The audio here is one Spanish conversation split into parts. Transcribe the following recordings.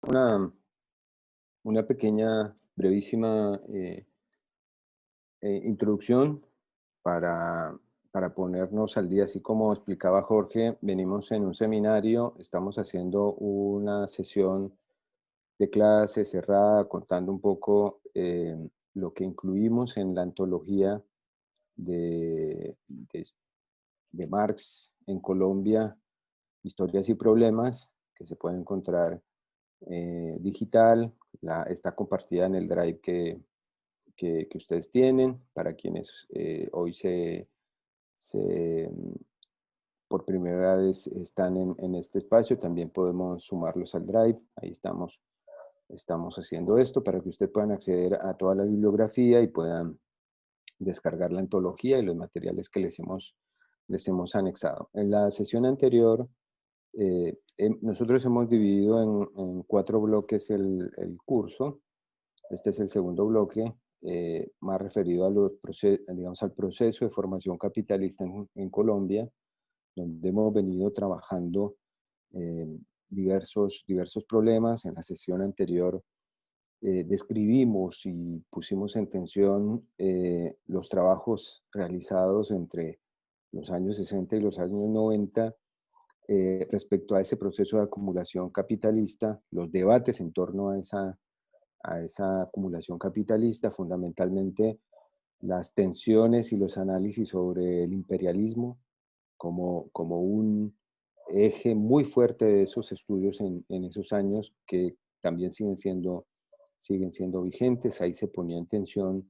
Una, una pequeña, brevísima introducción para, para ponernos al día. Así como explicaba Jorge, venimos en un seminario, estamos haciendo una sesión de clase cerrada, contando un poco lo que incluimos en la antología de Marx en Colombia, Historias y Problemas, que se puede encontrar digital, está compartida en el drive que ustedes tienen. Para quienes hoy por primera vez están en este espacio, también podemos sumarlos al drive. Ahí estamos haciendo esto para que ustedes puedan acceder a toda la bibliografía y puedan descargar la antología y los materiales que les hemos anexado. En la sesión anterior, nosotros hemos dividido en 4 bloques el curso. Este es el segundo bloque, más referido digamos, al proceso de formación capitalista en Colombia, donde hemos venido trabajando eh, diversos problemas. En la sesión anterior describimos y pusimos en tensión los trabajos realizados entre los años 60 y los años 90 respecto a ese proceso de acumulación capitalista, los debates en torno a esa acumulación capitalista, fundamentalmente las tensiones y los análisis sobre el imperialismo como un eje muy fuerte de esos estudios en esos años, que también siguen siendo vigentes. Ahí se ponía en tensión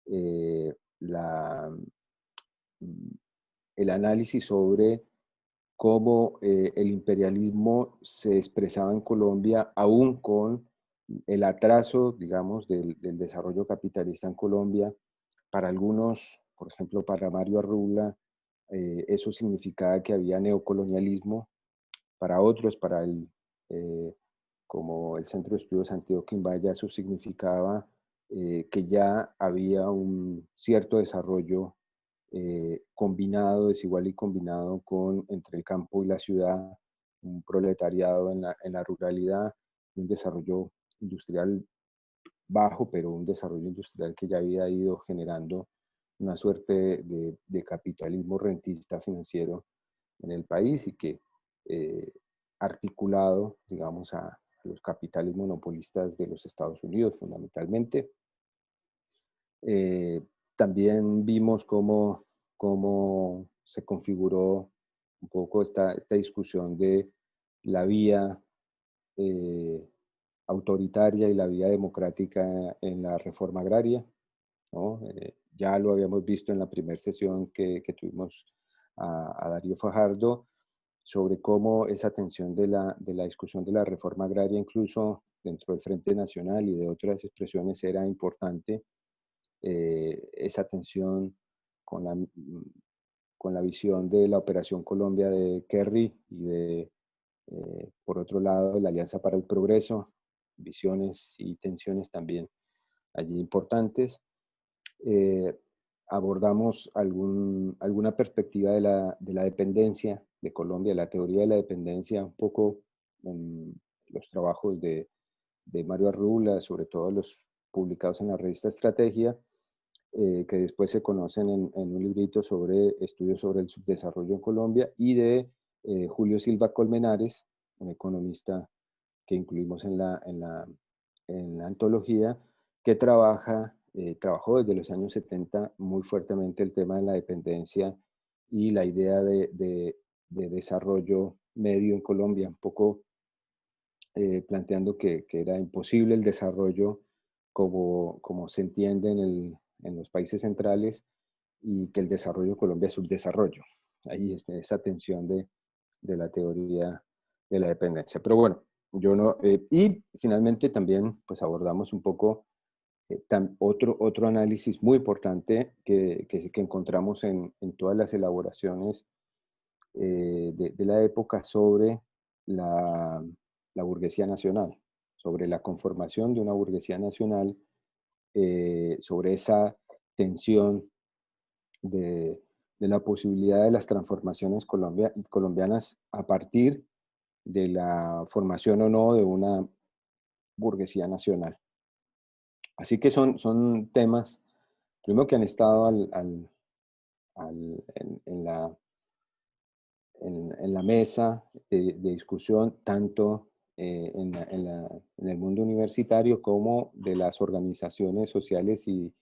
eh, la, mm, el análisis sobre cómo el imperialismo se expresaba en Colombia, aún con el atraso, digamos, del desarrollo capitalista en Colombia. Para algunos, por ejemplo, para Mario Arrula, eso significaba que había neocolonialismo. Para otros, eh, como el Centro de Estudios Santiago Quimbaya, eso significaba que ya había un cierto desarrollo combinado, desigual y combinado entre el campo y la ciudad, un proletariado en la ruralidad, un desarrollo industrial bajo, pero un desarrollo industrial que ya había ido generando una suerte de capitalismo rentista financiero en el país y que eh, articulado, digamos, a los capitales monopolistas de los Estados Unidos fundamentalmente. Eh, También vimos cómo se configuró un poco esta discusión de la vía eh, autoritaria y la vía democrática en la reforma agraria, ¿no? Ya lo habíamos visto en la primera sesión que tuvimos a Darío Fajardo, sobre cómo esa tensión de la discusión de la reforma agraria, incluso dentro del Frente Nacional y de otras expresiones, era importante. Esa tensión con la visión de la Operación Colombia de Kerry y por otro lado, la Alianza para el Progreso, visiones y tensiones también allí importantes. Eh, Abordamos alguna perspectiva de la dependencia de Colombia, la teoría de la dependencia, un poco en los trabajos de Mario Arrula, sobre todo los publicados en la revista Estrategia, que después se conocen en un librito sobre estudios sobre el subdesarrollo en Colombia, y de Julio Silva Colmenares, un economista que incluimos en la antología, que trabajó desde los años 70 muy fuertemente el tema de la dependencia y la idea de desarrollo medio en Colombia, un poco planteando que era imposible el desarrollo como se entiende en los países centrales, y que el desarrollo de Colombia es subdesarrollo. Ahí está esa tensión de la teoría de la dependencia. Pero bueno, yo no, y finalmente también pues abordamos un poco otro análisis muy importante que encontramos en todas las elaboraciones de la época sobre la, la burguesía nacional, sobre la conformación de una burguesía nacional, sobre esa tensión de, de la posibilidad de las transformaciones colombianas a partir de la formación o no burguesía nacional. Así que son temas, primero que han estado en la mesa de discusión, tanto en el mundo universitario como de las organizaciones sociales y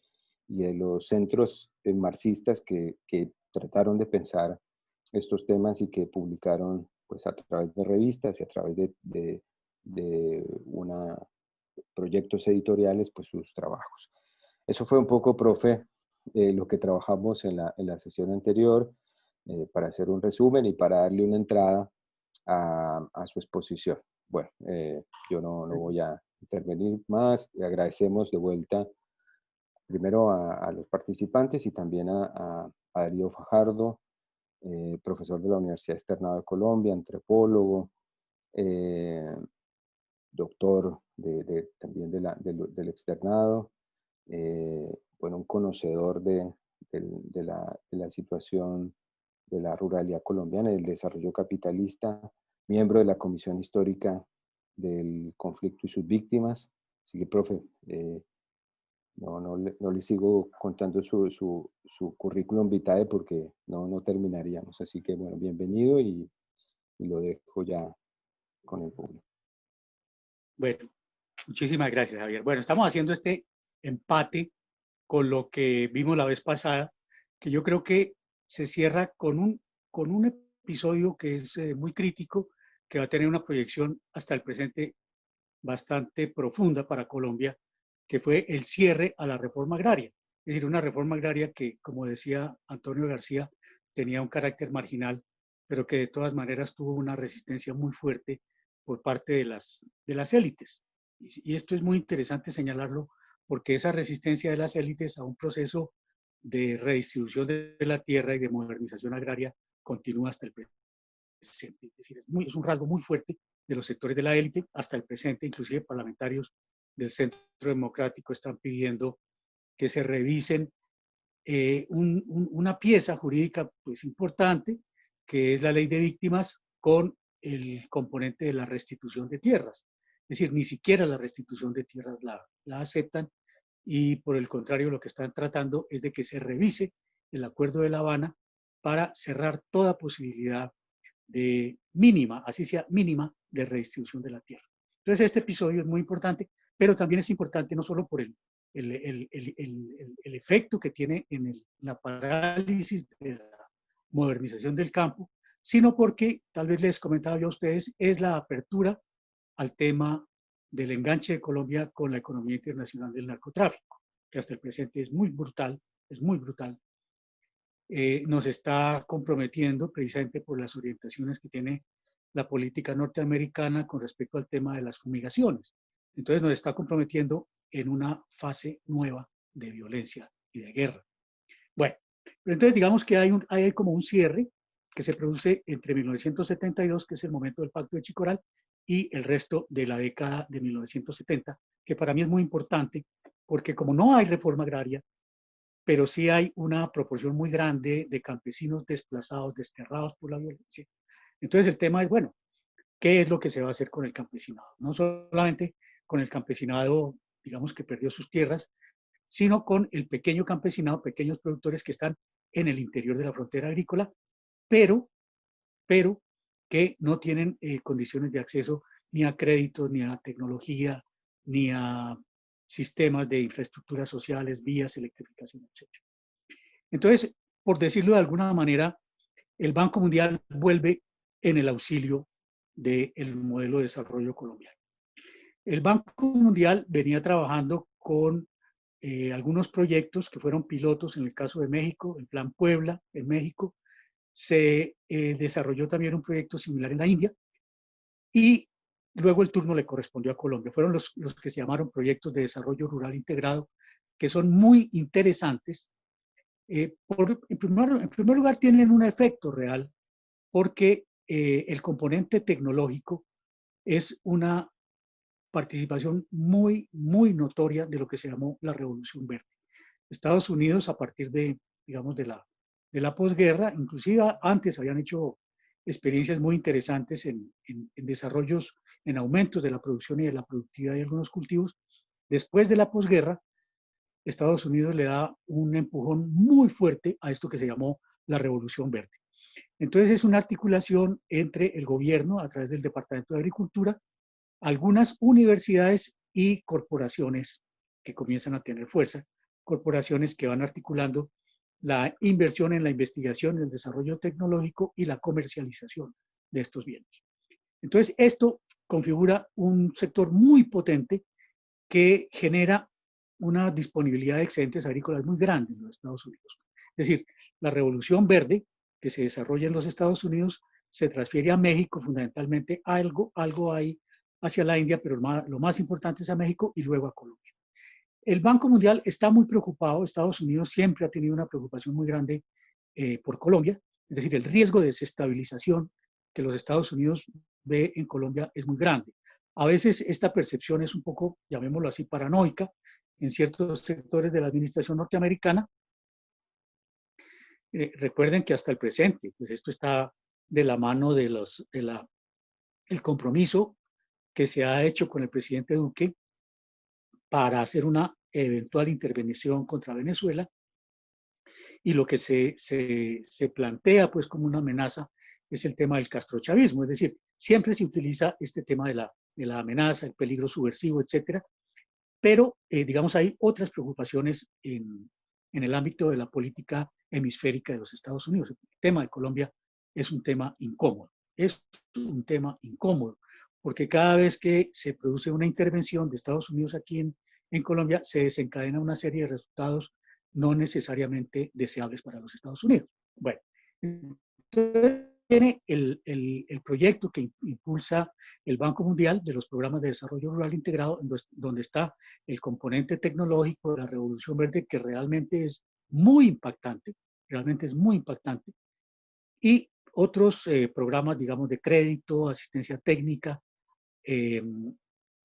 de los centros marxistas que trataron de pensar estos temas y que publicaron pues, a través de revistas y a través de proyectos editoriales pues, sus trabajos. Eso fue un poco, profe, lo que trabajamos en la sesión anterior, para hacer un resumen y para darle una entrada a su exposición. Bueno, yo no voy a intervenir más. Le agradecemos de vuelta primero a los participantes y también a Darío Fajardo, profesor de la Universidad Externado de Colombia, antropólogo, eh, doctor también del externado, bueno, un conocedor de la situación de la ruralidad colombiana y del desarrollo capitalista, miembro de la Comisión Histórica del Conflicto y sus Víctimas. Así que, profe, no le sigo contando su currículum vitae porque no terminaríamos. Así que, bueno, bienvenido y lo dejo ya con el público. Bueno, muchísimas gracias, Javier. Bueno, estamos haciendo este empate con lo que vimos la vez pasada, que yo creo que se cierra con un episodio que es muy crítico, que va a tener una proyección hasta el presente bastante profunda para Colombia, que fue el cierre a la reforma agraria. Es decir, una reforma agraria que, como decía Antonio García, tenía un carácter marginal, pero que de todas maneras tuvo una resistencia muy fuerte por parte de las élites. Y esto es muy interesante señalarlo porque esa resistencia de las élites a un proceso de redistribución de la tierra y de modernización agraria continúa hasta el presente. Es decir, es un rasgo muy fuerte de los sectores de la élite hasta el presente, inclusive parlamentarios del Centro Democrático están pidiendo que se revisen una pieza jurídica pues, importante, que es la ley de víctimas con el componente de la restitución de tierras. Es decir, ni siquiera la restitución de tierras la aceptan y por el contrario lo que están tratando es de que se revise el Acuerdo de La Habana para cerrar toda posibilidad de mínima, así sea mínima, de redistribución de la tierra. Entonces este episodio es muy importante, pero también es importante no solo por el efecto que tiene en la parálisis de la modernización del campo, sino porque, tal vez les comentaba yo a ustedes, es la apertura al tema del enganche de Colombia con la economía internacional del narcotráfico, que hasta el presente es muy brutal, nos está comprometiendo precisamente por las orientaciones que tiene la política norteamericana con respecto al tema de las fumigaciones. Entonces nos está comprometiendo en una fase nueva de violencia y de guerra. Bueno, pero entonces digamos que hay como un cierre que se produce entre 1972, que es el momento del Pacto de Chicoral, y el resto de la década de 1970, que para mí es muy importante, porque como no hay reforma agraria, pero sí hay una proporción muy grande de campesinos desplazados, desterrados por la violencia. Entonces el tema es, bueno, ¿qué es lo que se va a hacer con el campesinado? No solamente con el campesinado, digamos, que perdió sus tierras, sino con el pequeño campesinado, pequeños productores que están en el interior de la frontera agrícola, pero, pero que no tienen condiciones de acceso ni a créditos, ni a tecnología, ni a sistemas de infraestructuras sociales, vías, electrificación, etc. Entonces, por decirlo de alguna manera, el Banco Mundial vuelve en el auxilio del modelo de desarrollo colombiano. El Banco Mundial venía trabajando con algunos proyectos que fueron pilotos en el caso de México, el Plan Puebla en México. Se desarrolló también un proyecto similar en la India y luego el turno le correspondió a Colombia. Fueron los que se llamaron proyectos de desarrollo rural integrado, que son muy interesantes. En primer lugar, tienen un efecto real porque el componente tecnológico es una participación muy, muy notoria de lo que se llamó la Revolución Verde. Estados Unidos, a partir digamos, de la posguerra, inclusive antes habían hecho experiencias muy interesantes en desarrollos en aumentos de la producción y de la productividad de algunos cultivos. Después de la posguerra, Estados Unidos le da un empujón muy fuerte a esto que se llamó la Revolución Verde. Entonces es una articulación entre el gobierno a través del Departamento de Agricultura, algunas universidades y corporaciones que comienzan a tener fuerza, corporaciones que van articulando la inversión en la investigación, el desarrollo tecnológico y la comercialización de estos bienes. Entonces esto configura un sector muy potente que genera una disponibilidad de excedentes agrícolas muy grande en los Estados Unidos. Es decir, la revolución verde que se desarrolla en los Estados Unidos se transfiere a México fundamentalmente, algo hay hacia la India, pero lo más importante es a México y luego a Colombia. El Banco Mundial está muy preocupado, Estados Unidos siempre ha tenido una preocupación muy grande por Colombia, es decir, el riesgo de desestabilización que los Estados Unidos ve en Colombia es muy grande. A veces esta percepción es un poco, llamémoslo así, paranoica en ciertos sectores de la administración norteamericana. Recuerden que hasta el presente, pues esto está de la mano de el compromiso que se ha hecho con el presidente Duque para hacer una eventual intervención contra Venezuela, y lo que se plantea pues como una amenaza es el tema del castrochavismo, es decir, siempre se utiliza este tema de la amenaza, el peligro subversivo, etcétera, pero digamos hay otras preocupaciones en el ámbito de la política hemisférica de los Estados Unidos. El tema de Colombia es un tema incómodo, porque cada vez que se produce una intervención de Estados Unidos aquí en Colombia, se desencadena una serie de resultados no necesariamente deseables para los Estados Unidos. Bueno, entonces tiene el proyecto que impulsa el Banco Mundial de los programas de desarrollo rural integrado, donde está el componente tecnológico de la Revolución Verde, que realmente es muy impactante, y otros programas, digamos, de crédito, asistencia técnica,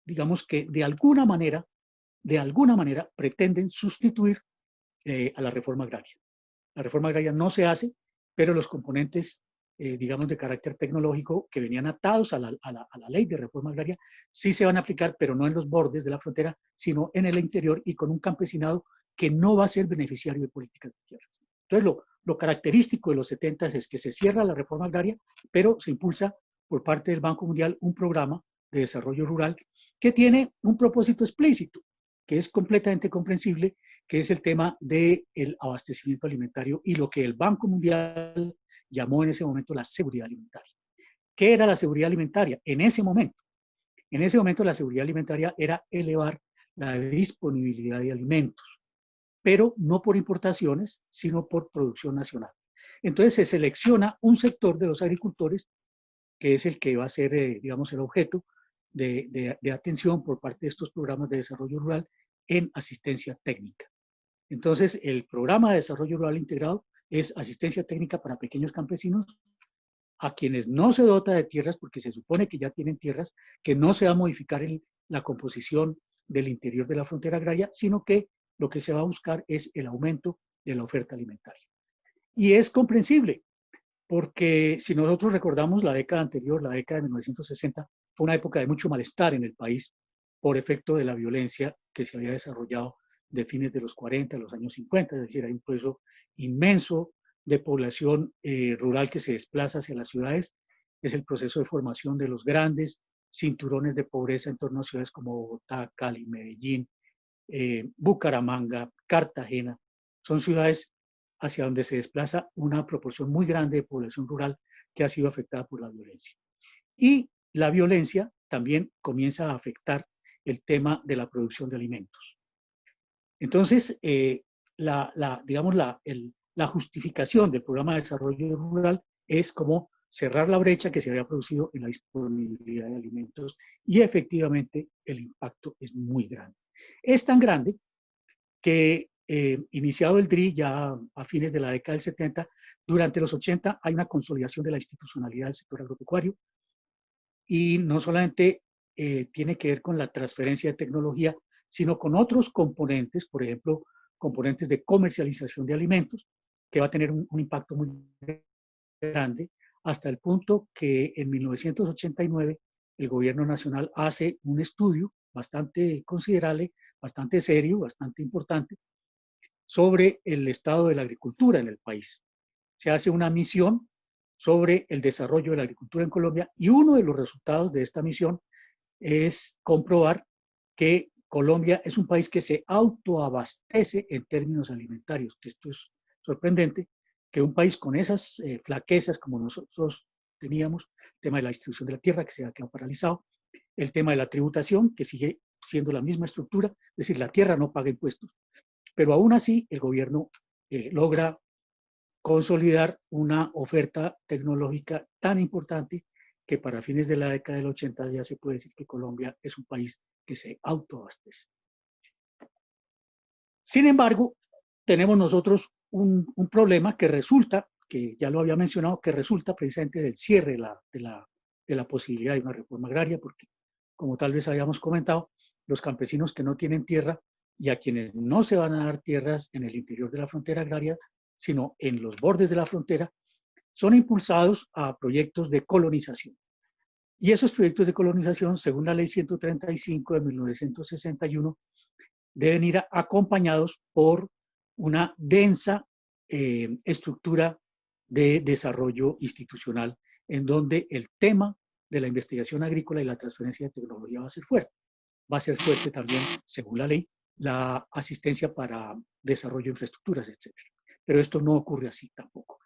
digamos que de alguna manera pretenden sustituir a la reforma agraria. La reforma agraria no se hace, pero los componentes, digamos, de carácter tecnológico que venían atados a la ley de reforma agraria sí se van a aplicar, pero no en los bordes de la frontera, sino en el interior y con un campesinado que no va a ser beneficiario de políticas de tierras. Entonces, lo característico de los 70 es que se cierra la reforma agraria, pero se impulsa por parte del Banco Mundial un programa de desarrollo rural que tiene un propósito explícito, que es completamente comprensible, que es el tema del abastecimiento alimentario y lo que el Banco Mundial llamó en ese momento la seguridad alimentaria. ¿Qué era la seguridad alimentaria? En ese momento la seguridad alimentaria era elevar la disponibilidad de alimentos, pero no por importaciones, sino por producción nacional. Entonces se selecciona un sector de los agricultores que es el que va a ser, digamos, el objeto de atención por parte de estos programas de desarrollo rural en asistencia técnica. Entonces, el programa de desarrollo rural integrado es asistencia técnica para pequeños campesinos a quienes no se dota de tierras, porque se supone que ya tienen tierras, que no se va a modificar la composición del interior de la frontera agraria, sino que lo que se va a buscar es el aumento de la oferta alimentaria. Y es comprensible, porque si nosotros recordamos la década anterior, la década de 1960, fue una época de mucho malestar en el país por efecto de la violencia que se había desarrollado de fines de los 40 a los años 50, es decir, hay un proceso inmenso de población rural que se desplaza hacia las ciudades, es el proceso de formación de los grandes cinturones de pobreza en torno a ciudades como Bogotá, Cali, Medellín, Bucaramanga, Cartagena. Son ciudades hacia donde se desplaza una proporción muy grande de población rural que ha sido afectada por la violencia. Y la violencia también comienza a afectar el tema de la producción de alimentos. Entonces, digamos, la justificación del programa de desarrollo rural es como cerrar la brecha que se había producido en la disponibilidad de alimentos, y efectivamente el impacto es muy grande. Es tan grande que iniciado el DRI ya a fines de la década del 70, durante los 80 hay una consolidación de la institucionalidad del sector agropecuario, y no solamente tiene que ver con la transferencia de tecnología, sino con otros componentes, por ejemplo, componentes de comercialización de alimentos, que va a tener un impacto muy grande, hasta el punto que en 1989 el gobierno nacional hace un estudio bastante considerable, bastante serio, bastante importante, sobre el estado de la agricultura en el país. Se hace una misión sobre el desarrollo de la agricultura en Colombia y uno de los resultados de esta misión es comprobar que Colombia es un país que se autoabastece en términos alimentarios, que esto es sorprendente, que un país con esas flaquezas como nosotros teníamos, el tema de la distribución de la tierra que se ha quedado paralizado, el tema de la tributación que sigue siendo la misma estructura, es decir, la tierra no paga impuestos, pero aún así el gobierno logra consolidar una oferta tecnológica tan importante que para fines de la década del 80 ya se puede decir que Colombia es un país que se autoabastece. Sin embargo, tenemos nosotros un problema que resulta, que ya lo había mencionado, que resulta precisamente del cierre de la posibilidad de una reforma agraria, porque como tal vez habíamos comentado, los campesinos que no tienen tierra y a quienes no se van a dar tierras en el interior de la frontera agraria, sino en los bordes de la frontera, son impulsados a proyectos de colonización. Y esos proyectos de colonización, según la ley 135 de 1961, deben ir acompañados por una densa estructura de desarrollo institucional en donde el tema de la investigación agrícola y la transferencia de tecnología va a ser fuerte. Va a ser fuerte también, según la ley, la asistencia para desarrollo de infraestructuras, etc. Pero esto no ocurre así tampoco.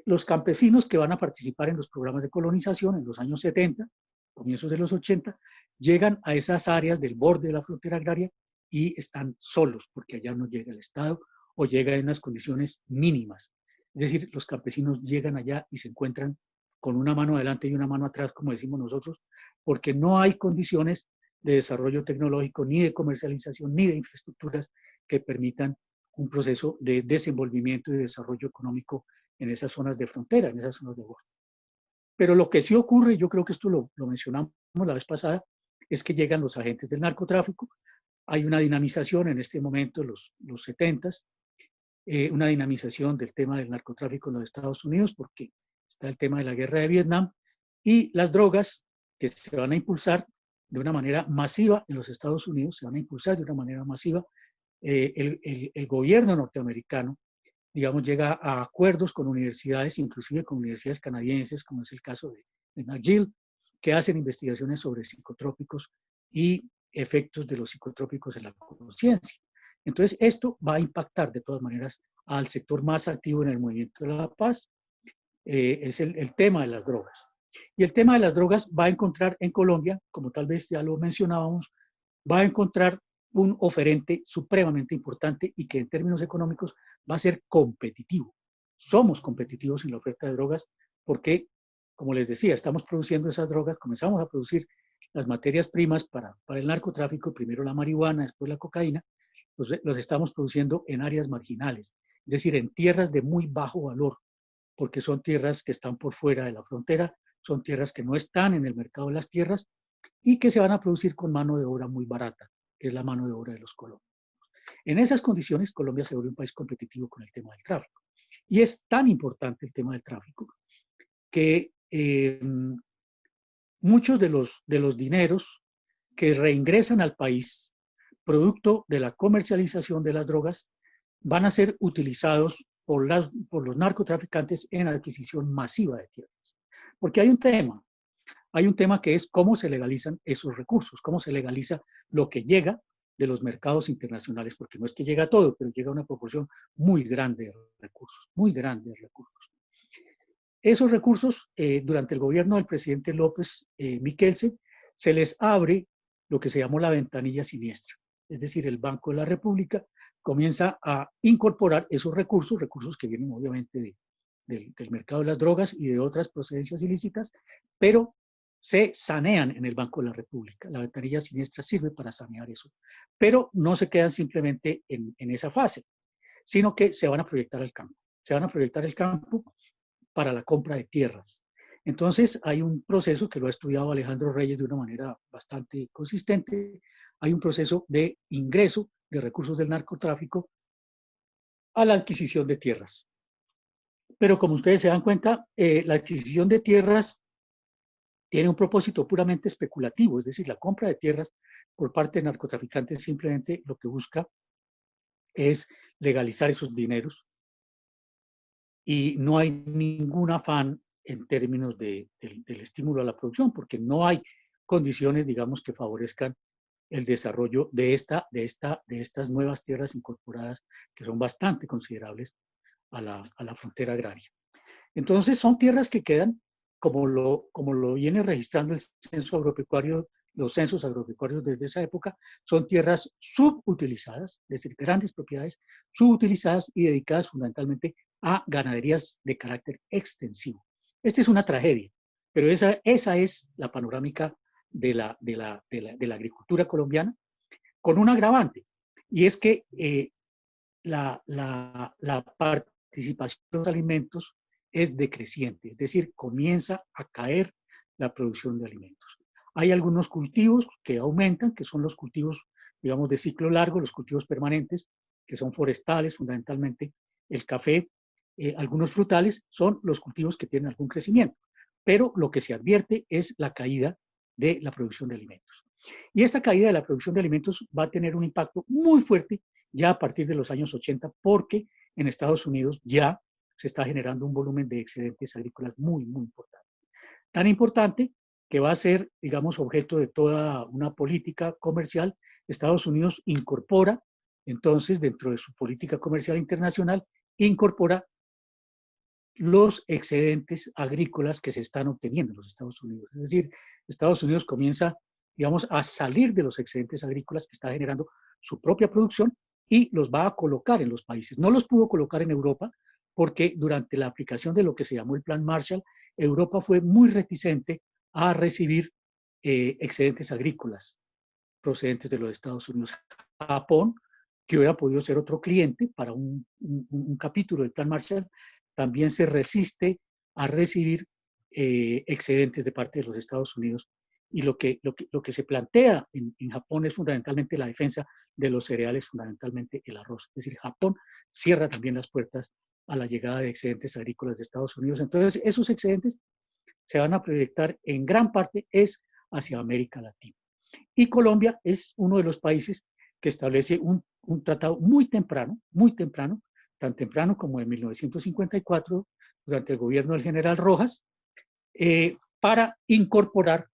Los campesinos que van a participar en los programas de colonización en los años 70, comienzos de los 80, llegan a esas áreas del borde de la frontera agraria y están solos, porque allá no llega el Estado o llega en unas condiciones mínimas. Es decir, los campesinos llegan allá y se encuentran con una mano adelante y una mano atrás, como decimos nosotros, porque no hay condiciones de desarrollo tecnológico, ni de comercialización, ni de infraestructuras que permitan un proceso de desenvolvimiento y de desarrollo económico en esas zonas de frontera, en esas zonas de borde. Pero lo que sí ocurre, yo creo que esto lo mencionamos la vez pasada, es que llegan los agentes del narcotráfico. Hay una dinamización en este momento, los 70s, una dinamización del tema del narcotráfico en los Estados Unidos, porque está el tema de la guerra de Vietnam y las drogas que se van a impulsar de una manera masiva en los Estados Unidos, se van a impulsar de una manera masiva. El gobierno norteamericano, digamos, llega a acuerdos con universidades, inclusive con universidades canadienses, como es el caso de McGill, que hacen investigaciones sobre psicotrópicos y efectos de los psicotrópicos en la conciencia. Entonces, esto va a impactar de todas maneras al sector más activo en el movimiento de la paz, es el tema de las drogas. Y el tema de las drogas va a encontrar en Colombia, como tal vez ya lo mencionábamos, va a encontrar un oferente supremamente importante y que en términos económicos va a ser competitivo. Somos competitivos en la oferta de drogas porque, como les decía, estamos produciendo esas drogas, comenzamos a producir las materias primas para el narcotráfico, primero la marihuana, después la cocaína, los estamos produciendo en áreas marginales, es decir, en tierras de muy bajo valor, porque son tierras que están por fuera de la frontera, son tierras que no están en el mercado de las tierras y que se van a producir con mano de obra muy barata, que es la mano de obra de los colombianos. En esas condiciones, Colombia se vuelve un país competitivo con el tema del tráfico. Y es tan importante el tema del tráfico que muchos de los dineros que reingresan al país, producto de la comercialización de las drogas, van a ser utilizados por los narcotraficantes en adquisición masiva de tierras. Porque hay un tema que es cómo se legalizan esos recursos, cómo se legaliza lo que llega de los mercados internacionales, porque no es que llega todo, pero llega una proporción muy grande de recursos, muy grande de recursos. Esos recursos, durante el gobierno del presidente López Miquelsen, se les abre lo que se llamó la ventanilla siniestra, es decir, el Banco de la República comienza a incorporar esos recursos, recursos que vienen obviamente del mercado de las drogas y de otras procedencias ilícitas, pero se sanean en el Banco de la República. La ventanilla siniestra sirve para sanear eso, pero no se quedan simplemente en esa fase, sino que se van a proyectar al campo. Se van a proyectar el campo para la compra de tierras. Entonces hay un proceso que lo ha estudiado Alejandro Reyes de una manera bastante consistente. Hay un proceso de ingreso de recursos del narcotráfico a la adquisición de tierras. Pero como ustedes se dan cuenta, la adquisición de tierras tiene un propósito puramente especulativo, es decir, la compra de tierras por parte de narcotraficantes simplemente lo que busca es legalizar esos dineros y no hay ningún afán en términos del estímulo a la producción, porque no hay condiciones, digamos, que favorezcan el desarrollo de estas nuevas tierras incorporadas, que son bastante considerables a la frontera agraria. Entonces, son tierras que quedan, como lo viene registrando el censo agropecuario, los censos agropecuarios desde esa época, son tierras subutilizadas, es decir, grandes propiedades subutilizadas y dedicadas fundamentalmente a ganaderías de carácter extensivo. Esta es una tragedia, pero esa es la panorámica de la agricultura colombiana, con un agravante, y es que la participación de los alimentos es decreciente, es decir, comienza a caer la producción de alimentos. Hay algunos cultivos que aumentan, que son los cultivos, digamos, de ciclo largo, los cultivos permanentes, que son forestales, fundamentalmente el café, algunos frutales, son los cultivos que tienen algún crecimiento. Pero lo que se advierte es la caída de la producción de alimentos. Y esta caída de la producción de alimentos va a tener un impacto muy fuerte ya a partir de los años 80, porque en Estados Unidos ya se está generando un volumen de excedentes agrícolas muy, muy importante. Tan importante que va a ser, digamos, objeto de toda una política comercial. Estados Unidos incorpora, entonces, dentro de su política comercial internacional, incorpora los excedentes agrícolas que se están obteniendo en los Estados Unidos. Es decir, Estados Unidos comienza, digamos, a salir de los excedentes agrícolas que está generando su propia producción y los va a colocar en los países. No los pudo colocar en Europa porque durante la aplicación de lo que se llamó el Plan Marshall, Europa fue muy reticente a recibir excedentes agrícolas procedentes de los Estados Unidos. Japón, que hubiera podido ser otro cliente para un capítulo del Plan Marshall, también se resiste a recibir excedentes de parte de los Estados Unidos. Y lo que se plantea en Japón es fundamentalmente la defensa de los cereales, fundamentalmente el arroz. Es decir, Japón cierra también las puertas a la llegada de excedentes agrícolas de Estados Unidos. Entonces, esos excedentes se van a proyectar en gran parte es hacia América Latina. Y Colombia es uno de los países que establece un tratado muy temprano, tan temprano como en 1954, durante el gobierno del general Rojas, para incorporar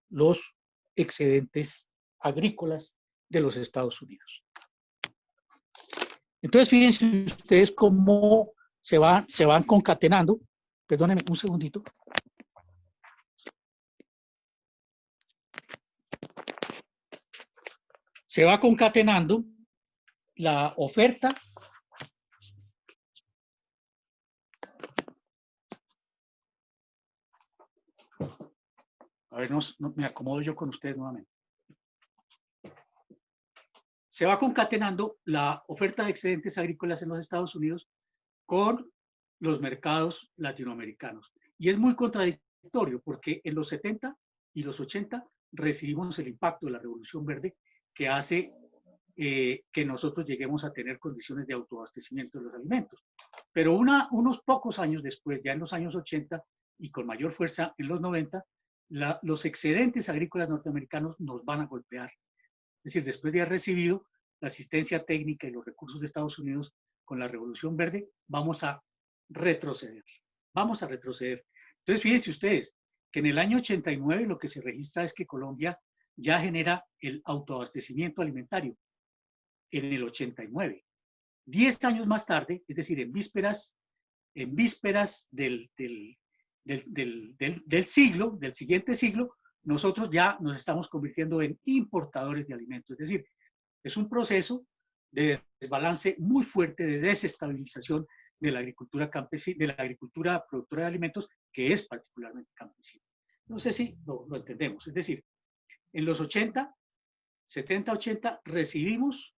los excedentes agrícolas de los Estados Unidos. Entonces, fíjense ustedes cómo se van concatenando. Perdónenme un segundito. Se va concatenando la oferta a ver, me acomodo yo con ustedes nuevamente. Se va concatenando la oferta de excedentes agrícolas en los Estados Unidos con los mercados latinoamericanos. Y es muy contradictorio porque en los 70 y los 80 recibimos el impacto de la Revolución Verde que hace que nosotros lleguemos a tener condiciones de autoabastecimiento de los alimentos. Pero unos pocos años después, ya en los años 80 y con mayor fuerza en los 90, los excedentes agrícolas norteamericanos nos van a golpear. Es decir, después de haber recibido la asistencia técnica y los recursos de Estados Unidos con la Revolución Verde, vamos a retroceder. Vamos a retroceder. Entonces, fíjense ustedes que en el año 89 lo que se registra es que Colombia ya genera el autoabastecimiento alimentario en el 89. 10 años más tarde, es decir, en vísperas del siglo, del siguiente siglo, nosotros ya nos estamos convirtiendo en importadores de alimentos. Es decir, es un proceso de desbalance muy fuerte, de desestabilización de la agricultura campesina, de la agricultura productora de alimentos, que es particularmente campesina. No sé si lo entendemos. Es decir, en los 80, 70, 80, recibimos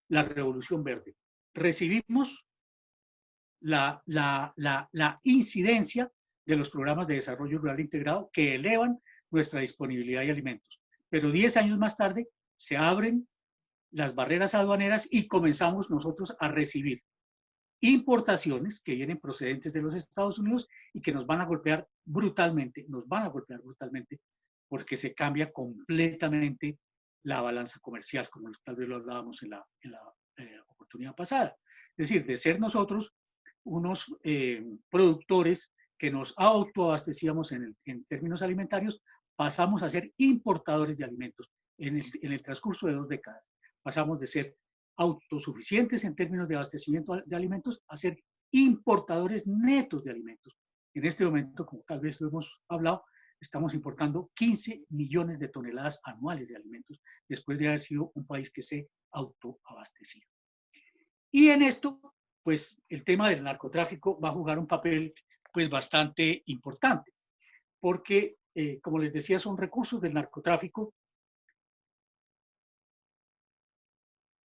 la Revolución Verde. Recibimos la incidencia de los programas de desarrollo rural integrado que elevan nuestra disponibilidad de alimentos. Pero 10 años más tarde se abren las barreras aduaneras y comenzamos nosotros a recibir importaciones que vienen procedentes de los Estados Unidos y que nos van a golpear brutalmente, porque se cambia completamente la balanza comercial, como tal vez lo hablábamos en la oportunidad pasada. Es decir, de ser nosotros unos productores que nos autoabastecíamos en términos alimentarios, pasamos a ser importadores de alimentos en el transcurso de 2 décadas. Pasamos de ser autosuficientes en términos de abastecimiento de alimentos a ser importadores netos de alimentos. En este momento, como tal vez lo hemos hablado, estamos importando 15 millones de toneladas anuales de alimentos después de haber sido un país que se autoabastecía. Y en esto, pues el tema del narcotráfico va a jugar un papel pues bastante importante, porque como les decía, son recursos del narcotráfico.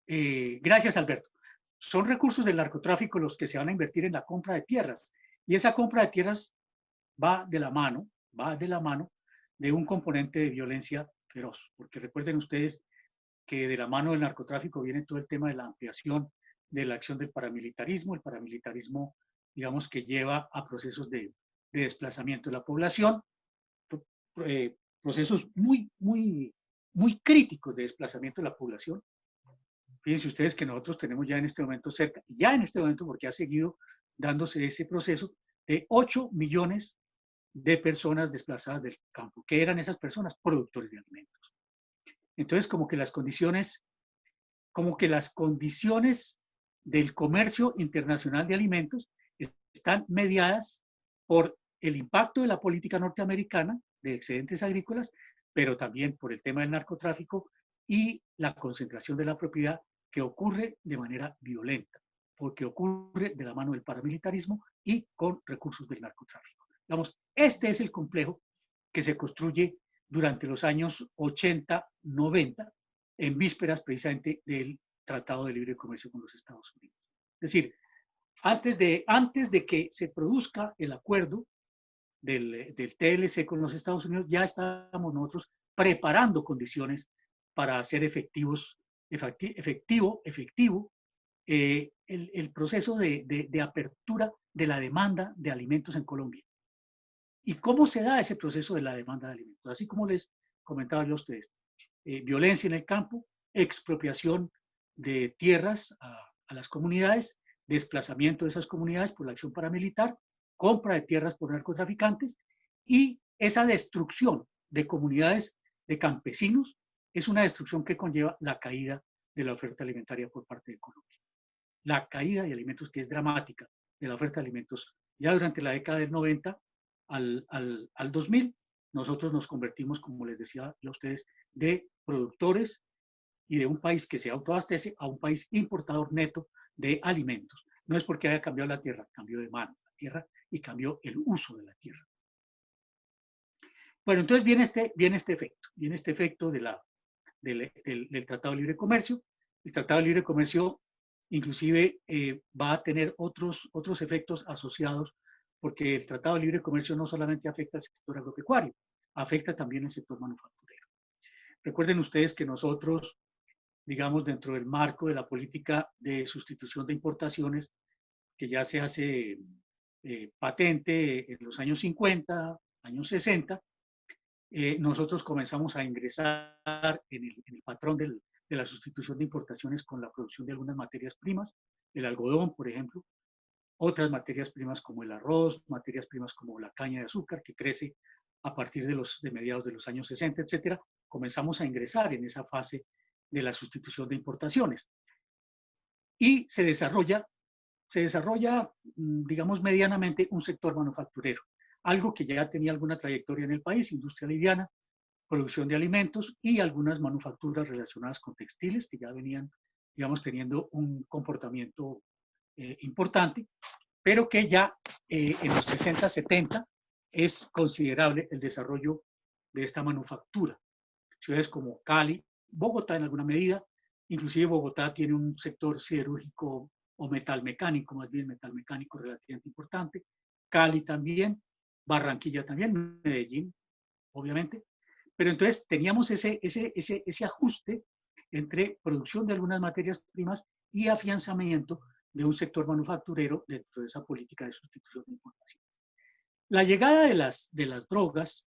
Gracias, Alberto. Son recursos del narcotráfico los que se van a invertir en la compra de tierras. Y esa compra de tierras va de la mano de un componente de violencia feroz. Porque recuerden ustedes que de la mano del narcotráfico viene todo el tema de la ampliación de la acción del paramilitarismo. El paramilitarismo, digamos, que lleva a procesos de desplazamiento de la población, procesos muy críticos de desplazamiento de la población. Fíjense ustedes que nosotros tenemos ya en este momento porque ha seguido dándose ese proceso, de 8 millones de personas desplazadas del campo. ¿Qué eran esas personas? Productores de alimentos. Entonces, como que las condiciones del comercio internacional de alimentos están mediadas por el impacto de la política norteamericana de excedentes agrícolas, pero también por el tema del narcotráfico y la concentración de la propiedad, que ocurre de manera violenta, porque ocurre de la mano del paramilitarismo y con recursos del narcotráfico. Digamos, este es el complejo que se construye durante los años 80, 90, en vísperas precisamente del Tratado de Libre Comercio con los Estados Unidos. Es decir, antes de que se produzca el acuerdo del TLC con los Estados Unidos, ya estábamos nosotros preparando condiciones para hacer efectivo el proceso de apertura de la demanda de alimentos en Colombia. ¿Y cómo se da ese proceso de la demanda de alimentos? Así como les comentaba yo a ustedes, violencia en el campo, expropiación de tierras a las comunidades, desplazamiento de esas comunidades por la acción paramilitar, compra de tierras por narcotraficantes y esa destrucción de comunidades de campesinos es una destrucción que conlleva la caída de la oferta alimentaria por parte de Colombia. La caída de alimentos, que es dramática, de la oferta de alimentos. Ya durante la década del 90 al 2000, nosotros nos convertimos, como les decía a ustedes, de productores y de un país que se autoabastece a un país importador neto de alimentos. No es porque haya cambiado la tierra, cambió de mano la tierra y cambió el uso de la tierra. Bueno, entonces viene este efecto del Tratado de Libre Comercio. El Tratado de Libre Comercio inclusive va a tener otros efectos asociados, porque el Tratado de Libre Comercio no solamente afecta al sector agropecuario, afecta también al sector manufacturero. Recuerden ustedes que nosotros, digamos, dentro del marco de la política de sustitución de importaciones, que ya se hace patente en los años 50, años 60, nosotros comenzamos a ingresar en el patrón de la sustitución de importaciones con la producción de algunas materias primas, el algodón, por ejemplo, otras materias primas como el arroz, materias primas como la caña de azúcar, que crece a partir de mediados de los años 60, etcétera. Comenzamos a ingresar en esa fase de la sustitución de importaciones. Y se desarrolla, digamos, medianamente un sector manufacturero, algo que ya tenía alguna trayectoria en el país, industria liviana, producción de alimentos y algunas manufacturas relacionadas con textiles que ya venían, digamos, teniendo un comportamiento importante, pero que ya en los 60, 70 es considerable el desarrollo de esta manufactura. Ciudades como Cali, Bogotá en alguna medida, inclusive Bogotá tiene un sector siderúrgico o metalmecánico, más bien metalmecánico relativamente importante, Cali también, Barranquilla también, Medellín, obviamente. Pero entonces teníamos ese ajuste entre producción de algunas materias primas y afianzamiento de un sector manufacturero dentro de esa política de sustitución de importaciones. La llegada de las drogas,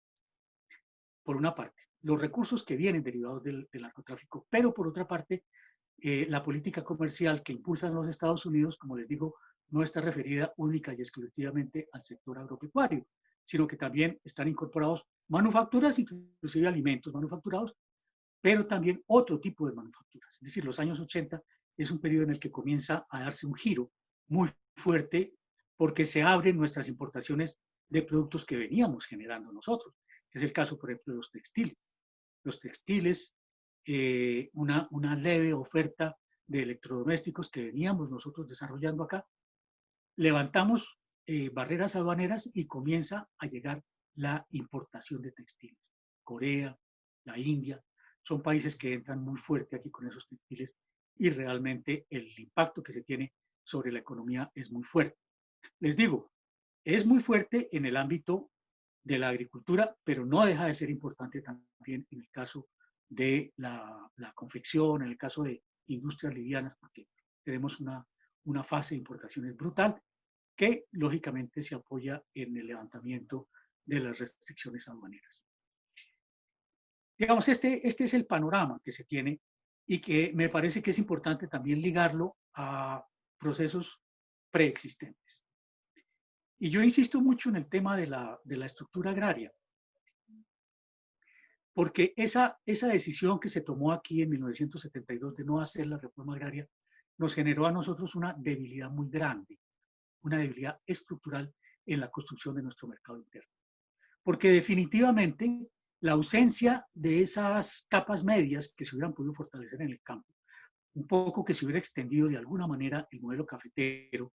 por una parte, los recursos que vienen derivados del narcotráfico, pero por otra parte, la política comercial que impulsan los Estados Unidos, como les digo, no está referida única y exclusivamente al sector agropecuario, sino que también están incorporados manufacturas, inclusive alimentos manufacturados, pero también otro tipo de manufacturas. Es decir, los años 80 es un periodo en el que comienza a darse un giro muy fuerte porque se abren nuestras importaciones de productos que veníamos generando nosotros. Es el caso, por ejemplo, de los textiles. Los textiles, una leve oferta de electrodomésticos que veníamos nosotros desarrollando acá, levantamos barreras aduaneras y comienza a llegar la importación de textiles. Corea, la India, son países que entran muy fuerte aquí con esos textiles y realmente el impacto que se tiene sobre la economía es muy fuerte. Les digo, es muy fuerte en el ámbito de la agricultura, pero no deja de ser importante también en el caso de la confección, en el caso de industrias livianas, porque tenemos una fase de importaciones brutal que lógicamente se apoya en el levantamiento de las restricciones aduaneras. Digamos, este es el panorama que se tiene y que me parece que es importante también ligarlo a procesos preexistentes. Y yo insisto mucho en el tema de la estructura agraria, porque esa decisión que se tomó aquí en 1972 de no hacer la reforma agraria nos generó a nosotros una debilidad muy grande, una debilidad estructural en la construcción de nuestro mercado interno. Porque definitivamente la ausencia de esas capas medias que se hubieran podido fortalecer en el campo, un poco que se hubiera extendido de alguna manera el modelo cafetero,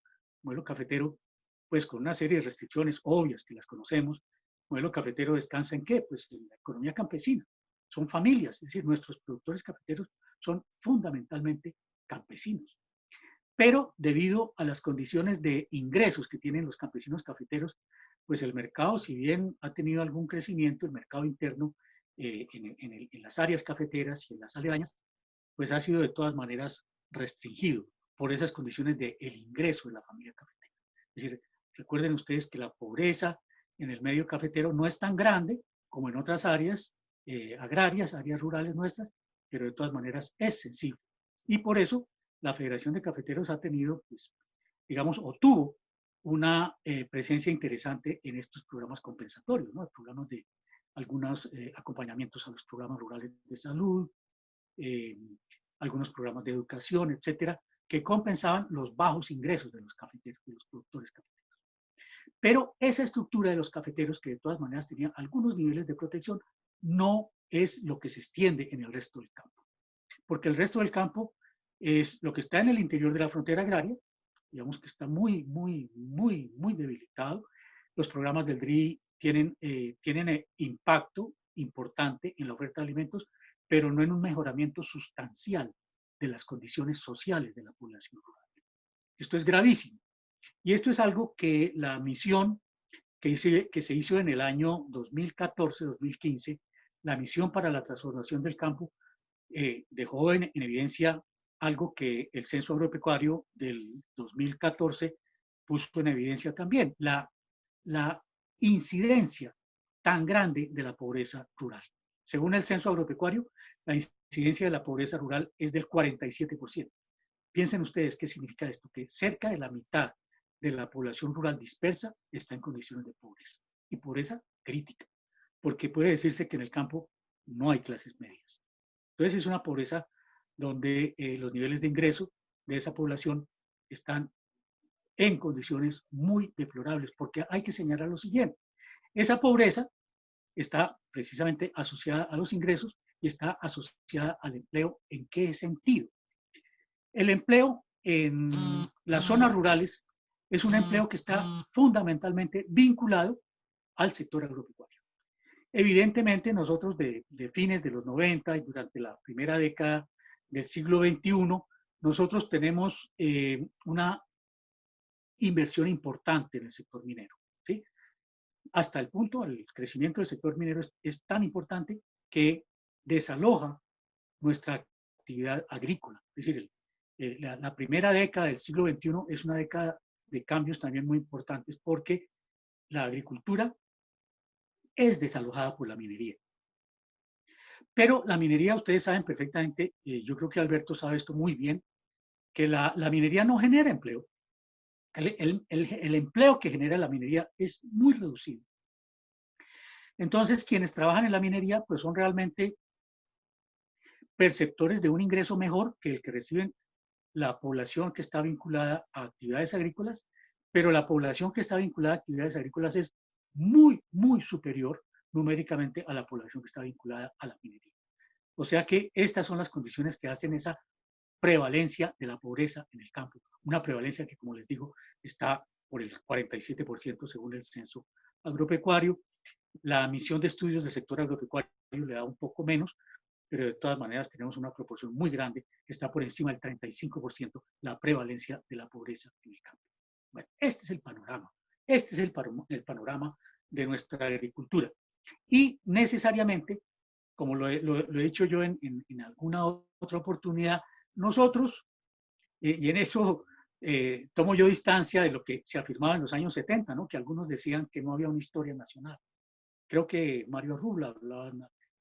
pues con una serie de restricciones obvias que las conocemos. El modelo cafetero descansa en qué? Pues en la economía campesina. Son familias, es decir, nuestros productores cafeteros son fundamentalmente campesinos. Pero debido a las condiciones de ingresos que tienen los campesinos cafeteros, pues el mercado, si bien ha tenido algún crecimiento, el mercado interno en las áreas cafeteras y en las aledañas, pues ha sido de todas maneras restringido por esas condiciones de el ingreso de la familia cafetera. Es decir, recuerden ustedes que la pobreza en el medio cafetero no es tan grande como en otras áreas agrarias, áreas rurales nuestras, pero de todas maneras es sensible. Y por eso la Federación de Cafeteros ha tenido, pues, digamos, o tuvo una presencia interesante en estos programas compensatorios, ¿no? Programas de algunos acompañamientos a los programas rurales de salud, algunos programas de educación, etcétera, que compensaban los bajos ingresos de los cafeteros, de los productores cafeteros. Pero esa estructura de los cafeteros, que de todas maneras tenía algunos niveles de protección, no es lo que se extiende en el resto del campo. Porque el resto del campo es lo que está en el interior de la frontera agraria, digamos que está muy debilitado. Los programas del DRI tienen impacto importante en la oferta de alimentos, pero no en un mejoramiento sustancial de las condiciones sociales de la población rural. Esto es gravísimo. Y esto es algo que la misión que se hizo en el año 2014-2015, la misión para la transformación del campo, dejó en evidencia algo que el Censo Agropecuario del 2014 puso en evidencia también, la incidencia tan grande de la pobreza rural. Según el Censo Agropecuario, la incidencia de la pobreza rural es del 47%. Piensen ustedes qué significa esto, que cerca de la mitad de la población rural dispersa está en condiciones de pobreza, y pobreza crítica, porque puede decirse que en el campo no hay clases medias. Entonces es una pobreza donde los niveles de ingreso de esa población están en condiciones muy deplorables, porque hay que señalar lo siguiente: esa pobreza está precisamente asociada a los ingresos y está asociada al empleo. ¿En qué sentido? El empleo en las zonas rurales es un empleo que está fundamentalmente vinculado al sector agropecuario. Evidentemente, nosotros de fines de los 90 y durante la primera década del siglo XXI, nosotros tenemos una inversión importante en el sector minero, ¿sí? Hasta el punto, el crecimiento del sector minero es tan importante que desaloja nuestra actividad agrícola. Es decir, la primera década del siglo XXI es una década de cambios también muy importantes porque la agricultura es desalojada por la minería. Pero la minería, ustedes saben perfectamente, yo creo que Alberto sabe esto muy bien, que la minería no genera empleo. El empleo que genera la minería es muy reducido. Entonces, quienes trabajan en la minería, pues son realmente perceptores de un ingreso mejor que el que reciben la población que está vinculada a actividades agrícolas, pero la población que está vinculada a actividades agrícolas es muy, muy superior numéricamente a la población que está vinculada a la minería. O sea que estas son las condiciones que hacen esa prevalencia de la pobreza en el campo. Una prevalencia que, como les digo, está por el 47% según el censo agropecuario. La misión de estudios del sector agropecuario le da un poco menos, pero de todas maneras tenemos una proporción muy grande, que está por encima del 35%, la prevalencia de la pobreza en el campo. Bueno, este es el panorama. Este es el panorama de nuestra agricultura. Y necesariamente, como lo he dicho yo en alguna otra oportunidad, nosotros, y en eso tomo yo distancia de lo que se afirmaba en los años 70, ¿no? Que algunos decían que no había una historia nacional. Creo que Mario Rubla hablaba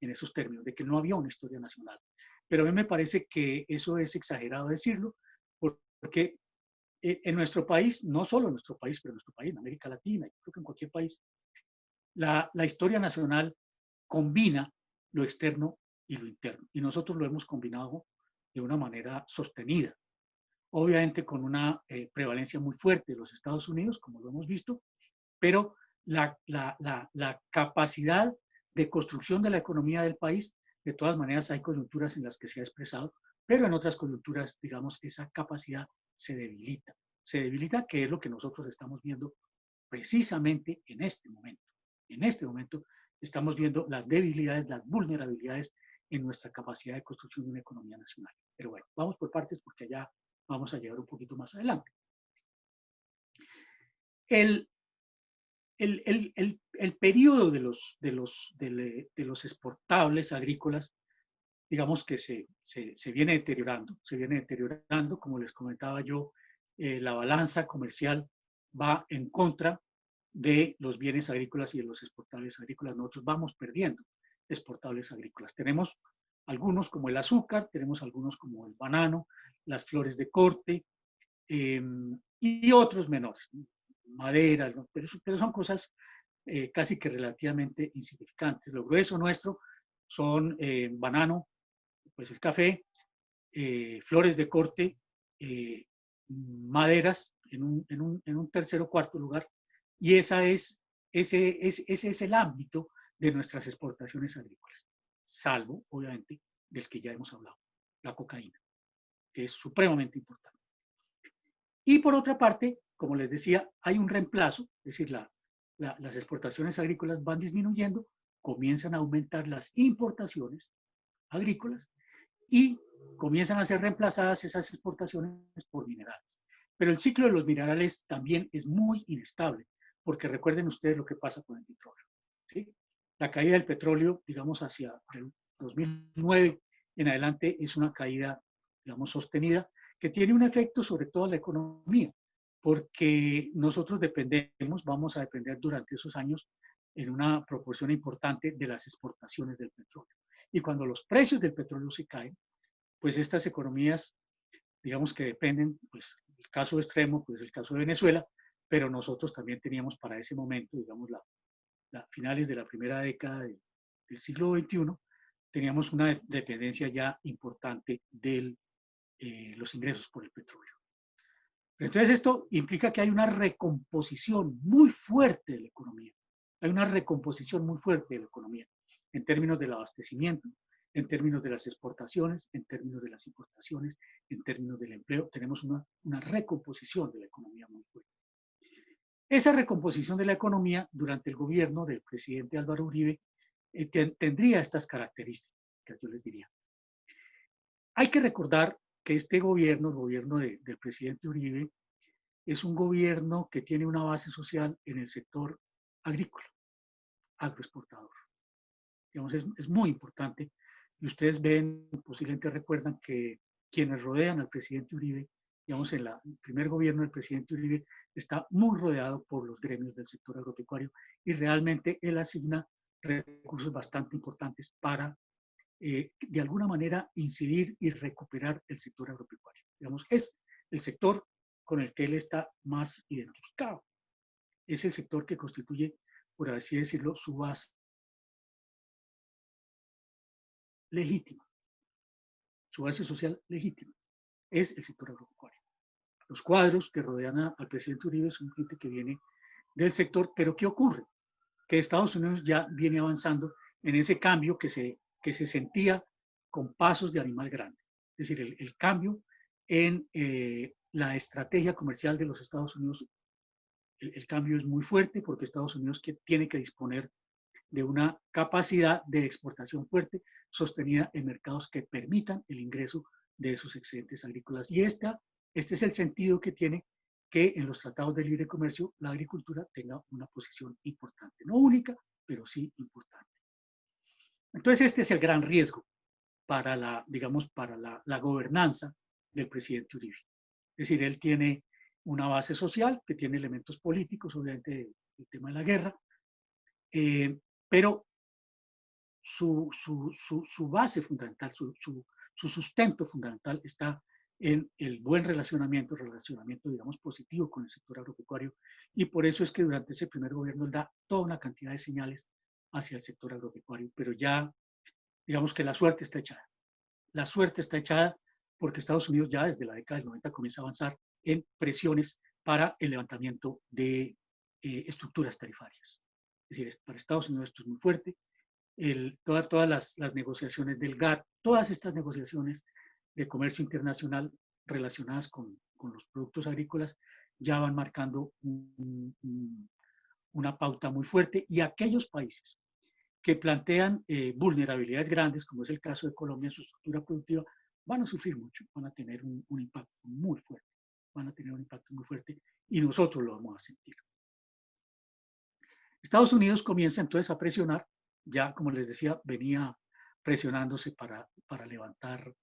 en esos términos, de que no había una historia nacional. Pero a mí me parece que eso es exagerado decirlo, porque en nuestro país, no solo en nuestro país, pero en nuestro país, en América Latina, creo que en cualquier país, la historia nacional combina lo externo y lo interno. Y nosotros lo hemos combinado de una manera sostenida. Obviamente con una prevalencia muy fuerte de los Estados Unidos, como lo hemos visto, pero la capacidad de construcción de la economía del país, de todas maneras hay coyunturas en las que se ha expresado, pero en otras coyunturas, digamos, esa capacidad se debilita. Se debilita, que es lo que nosotros estamos viendo precisamente en este momento. En este momento estamos viendo las debilidades, las vulnerabilidades en nuestra capacidad de construcción de una economía nacional. Pero bueno, vamos por partes porque allá vamos a llegar un poquito más adelante. El, el periodo de los exportables agrícolas, digamos que se viene deteriorando, como les comentaba yo, la balanza comercial va en contra de los bienes agrícolas y de los exportables agrícolas. Nosotros vamos perdiendo exportables agrícolas. Tenemos algunos como el azúcar, tenemos algunos como el banano, las flores de corte y otros menores, madera, ¿no? Pero son cosas casi que relativamente insignificantes. Lo grueso nuestro son banano, pues el café, flores de corte, maderas en un tercer o cuarto lugar, y ese es el ámbito de nuestras exportaciones agrícolas, salvo, obviamente, del que ya hemos hablado, la cocaína, que es supremamente importante. Y por otra parte, como les decía, hay un reemplazo, es decir, las exportaciones agrícolas van disminuyendo, comienzan a aumentar las importaciones agrícolas y comienzan a ser reemplazadas esas exportaciones por minerales. Pero el ciclo de los minerales también es muy inestable, porque recuerden ustedes lo que pasa con el petróleo. ¿Sí? La caída del petróleo, digamos, hacia el 2009 en adelante es una caída, digamos, sostenida, que tiene un efecto sobre toda la economía, porque nosotros dependemos, vamos a depender durante esos años en una proporción importante de las exportaciones del petróleo. Y cuando los precios del petróleo se caen, pues estas economías, digamos que dependen, pues el caso extremo, pues el caso de Venezuela, pero nosotros también teníamos para ese momento, digamos, finales de la primera década del siglo XXI, teníamos una dependencia ya importante de los ingresos por el petróleo. Entonces esto implica que hay una recomposición muy fuerte de la economía. Hay una recomposición muy fuerte de la economía en términos del abastecimiento, en términos de las exportaciones, en términos de las importaciones, en términos del empleo. Tenemos una recomposición de la economía muy fuerte. Esa recomposición de la economía durante el gobierno del presidente Álvaro Uribe tendría estas características, yo les diría. Hay que recordar que este gobierno, el gobierno del presidente Uribe, es un gobierno que tiene una base social en el sector agrícola, agroexportador. Digamos, es muy importante. Y ustedes ven, posiblemente recuerdan que quienes rodean al presidente Uribe, digamos, en el primer gobierno del presidente Uribe, está muy rodeado por los gremios del sector agropecuario y realmente él asigna recursos bastante importantes para, de alguna manera, incidir y recuperar el sector agropecuario. Digamos, es el sector con el que él está más identificado. Es el sector que constituye, por así decirlo, su base legítima, su base social legítima, es el sector agropecuario. Los cuadros que rodean al presidente Uribe son gente que viene del sector, pero ¿qué ocurre? Que Estados Unidos ya viene avanzando en ese cambio que se sentía con pasos de animal grande. Es decir, el cambio en la estrategia comercial de los Estados Unidos, el cambio es muy fuerte porque Estados Unidos tiene que disponer de una capacidad de exportación fuerte sostenida en mercados que permitan el ingreso de esos excedentes agrícolas. Y este es el sentido que tiene que en los tratados de libre comercio la agricultura tenga una posición importante, no única, pero sí importante. Entonces este es el gran riesgo para digamos, para la gobernanza del presidente Uribe. Es decir, él tiene una base social que tiene elementos políticos, obviamente el tema de la guerra, pero su base fundamental, su sustento fundamental está en el buen relacionamiento, digamos, positivo con el sector agropecuario, y por eso es que durante ese primer gobierno él da toda una cantidad de señales hacia el sector agropecuario, pero ya, digamos que la suerte está echada. La suerte está echada porque Estados Unidos ya desde la década del 90 comienza a avanzar en presiones para el levantamiento de estructuras tarifarias. Es decir, para Estados Unidos esto es muy fuerte. Todas las negociaciones del GATT, todas estas negociaciones de comercio internacional relacionadas con los productos agrícolas ya van marcando una pauta muy fuerte, y aquellos países que plantean vulnerabilidades grandes, como es el caso de Colombia en su estructura productiva, van a sufrir mucho, van a tener un impacto muy fuerte, y nosotros lo vamos a sentir. Estados Unidos comienza entonces a presionar, ya como les decía, venía presionándose para levantar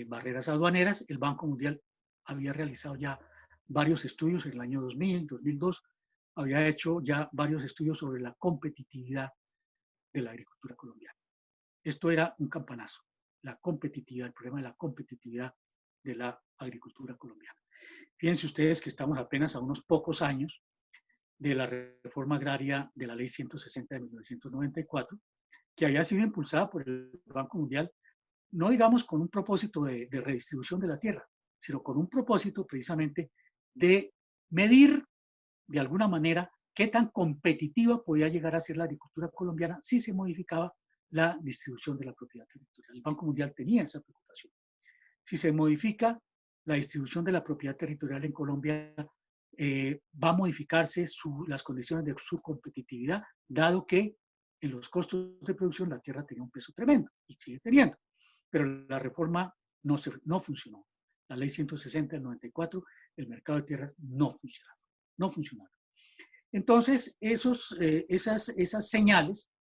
barreras aduaneras. El Banco Mundial había realizado ya varios estudios en el año 2000, 2002, había hecho ya varios estudios sobre la competitividad de la agricultura colombiana. Esto era un campanazo, la competitividad, el problema de la competitividad de la agricultura colombiana. Fíjense ustedes que estamos apenas a unos pocos años de la reforma agraria de la Ley 160 de 1994, que había sido impulsada por el Banco Mundial, no digamos con un propósito de redistribución de la tierra, sino con un propósito precisamente de medir de alguna manera qué tan competitiva podía llegar a ser la agricultura colombiana si se modificaba la distribución de la propiedad territorial. El Banco Mundial tenía esa preocupación. Si se modifica la distribución de la propiedad territorial en Colombia, va a modificarse las condiciones de su competitividad, dado que en los costos de producción la tierra tenía un peso tremendo y sigue teniendo. Pero la reforma no funcionó. La ley 160 del 94, el mercado de tierras no funcionaba. Entonces, esas señales,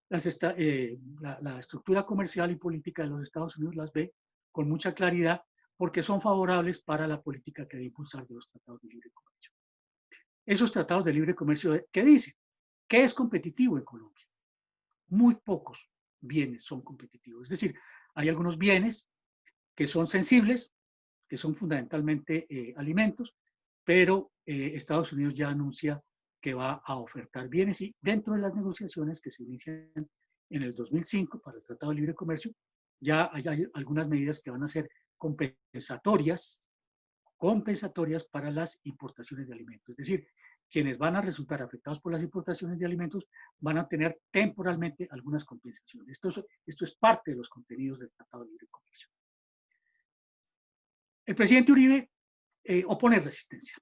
la estructura comercial y política de los Estados Unidos las ve con mucha claridad porque son favorables para la política que debe impulsar de los tratados de libre comercio. Esos tratados de libre comercio, ¿qué dicen? ¿Qué es competitivo en Colombia? Muy pocos bienes son competitivos. Es decir, hay algunos bienes que son sensibles, que son fundamentalmente alimentos, pero Estados Unidos ya anuncia que va a ofertar bienes, y dentro de las negociaciones que se inician en el 2005 para el Tratado de Libre Comercio, ya hay algunas medidas que van a ser compensatorias para las importaciones de alimentos. Es decir, quienes van a resultar afectados por las importaciones de alimentos van a tener temporalmente algunas compensaciones. Esto es parte de los contenidos del Tratado de Libre Comercio. El presidente Uribe opone resistencia,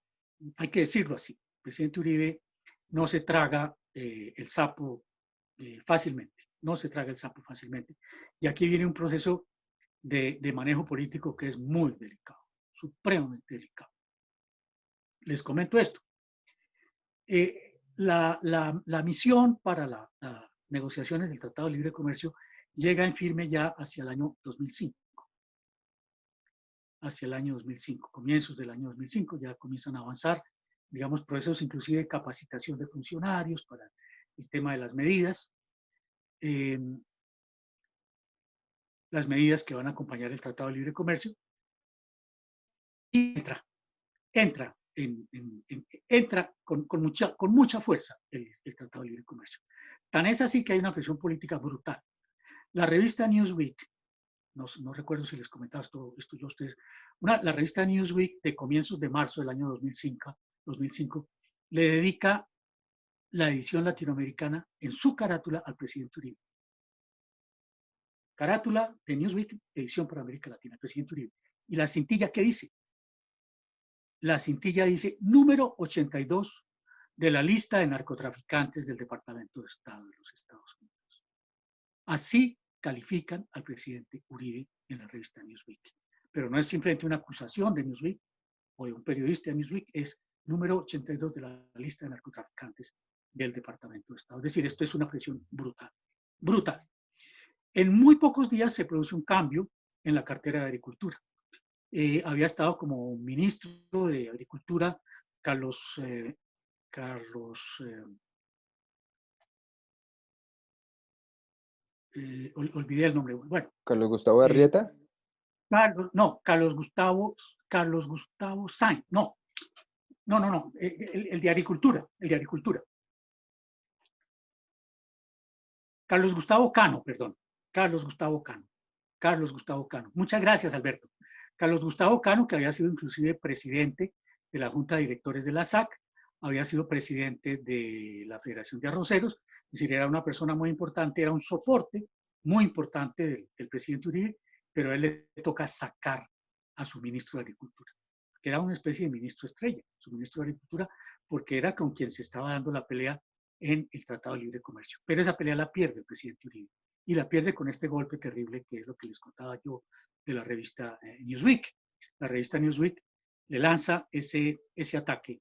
hay que decirlo así. El presidente Uribe no se traga el sapo fácilmente, Y aquí viene un proceso de manejo político que es muy delicado, supremamente delicado. Les comento esto. La misión para las negociaciones del Tratado de Libre Comercio llega en firme ya hacia el año 2005. hacia el año 2005, comienzos del año 2005, ya comienzan a avanzar, digamos, procesos inclusive de capacitación de funcionarios para el tema de las medidas que van a acompañar el Tratado de Libre Comercio, y entra con mucha fuerza el Tratado de Libre Comercio. Tan es así que hay una presión política brutal. La revista Newsweek, no recuerdo si les comentaba esto yo a ustedes, la revista Newsweek de comienzos de marzo del año 2005 le dedica la edición latinoamericana en su carátula al presidente Uribe. Carátula de Newsweek, edición para América Latina, presidente Uribe. Y la cintilla, ¿qué dice? La cintilla dice número 82 de la lista de narcotraficantes del Departamento de Estado de los Estados Unidos. Así califican al presidente Uribe en la revista Newsweek. Pero no es simplemente una acusación de Newsweek o de un periodista de Newsweek, es número 82 de la lista de narcotraficantes del Departamento de Estado. Es decir, esto es una presión brutal. Brutal. En muy pocos días se produce un cambio en la cartera de Agricultura. Había estado como ministro de Agricultura olvidé el nombre. Bueno, Carlos Gustavo Arrieta. Carlos Gustavo Sainz. No, el de Agricultura, Carlos Gustavo Cano, perdón. Carlos Gustavo Cano. Muchas gracias, Alberto. Carlos Gustavo Cano, que había sido inclusive presidente de la Junta de Directores de la SAC, había sido presidente de la Federación de Arroceros, es decir, era una persona muy importante, era un soporte muy importante del presidente Uribe, pero a él le toca sacar a su ministro de Agricultura. Era una especie de ministro estrella, su ministro de Agricultura, porque era con quien se estaba dando la pelea en el Tratado de Libre Comercio. Pero esa pelea la pierde el presidente Uribe, y la pierde con este golpe terrible que es lo que les contaba yo de la revista Newsweek. La revista Newsweek le lanza ese ataque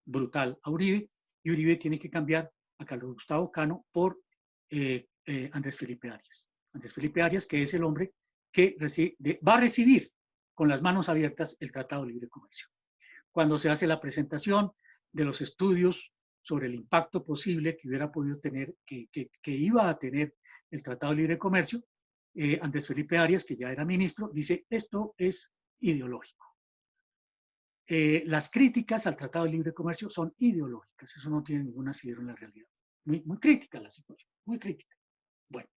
brutal a Uribe, y Uribe tiene que cambiar a Carlos Gustavo Cano por Andrés Felipe Arias. Andrés Felipe Arias, que es el hombre que va a recibir con las manos abiertas el Tratado de Libre Comercio. Cuando se hace la presentación de los estudios sobre el impacto posible que hubiera podido tener, que iba a tener el Tratado de Libre Comercio, Andrés Felipe Arias, que ya era ministro, dice: esto es ideológico. Las críticas al Tratado de Libre Comercio son ideológicas, eso no tiene ningún asidero en la realidad. Muy crítica la situación, muy crítica. Bueno,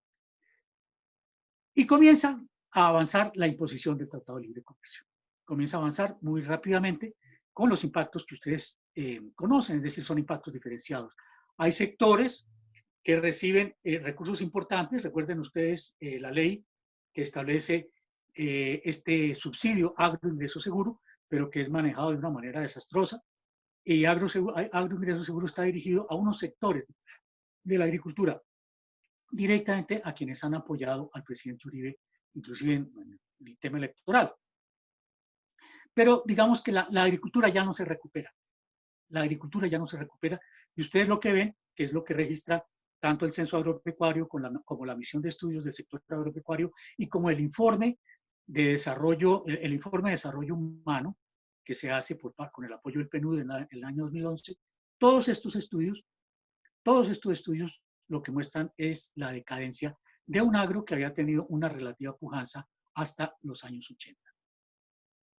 y comienza a avanzar la imposición del Tratado de Libre Comercio. Comienza a avanzar muy rápidamente con los impactos que ustedes conocen, es decir, son impactos diferenciados. Hay sectores que reciben recursos importantes. Recuerden ustedes la ley que establece este subsidio agroingreso seguro, pero que es manejado de una manera desastrosa. Y agroingreso seguro está dirigido a unos sectores de la agricultura, directamente a quienes han apoyado al presidente Uribe, inclusive en el tema electoral. Pero digamos que la agricultura ya no se recupera. La agricultura ya no se recupera, y ustedes lo que ven, que es lo que registra tanto el Censo Agropecuario como la misión de estudios del sector agropecuario, y como el informe de desarrollo, el informe de desarrollo humano que se hace con el apoyo del PNUD en el año 2011, todos estos estudios lo que muestran es la decadencia de un agro que había tenido una relativa pujanza hasta los años 80.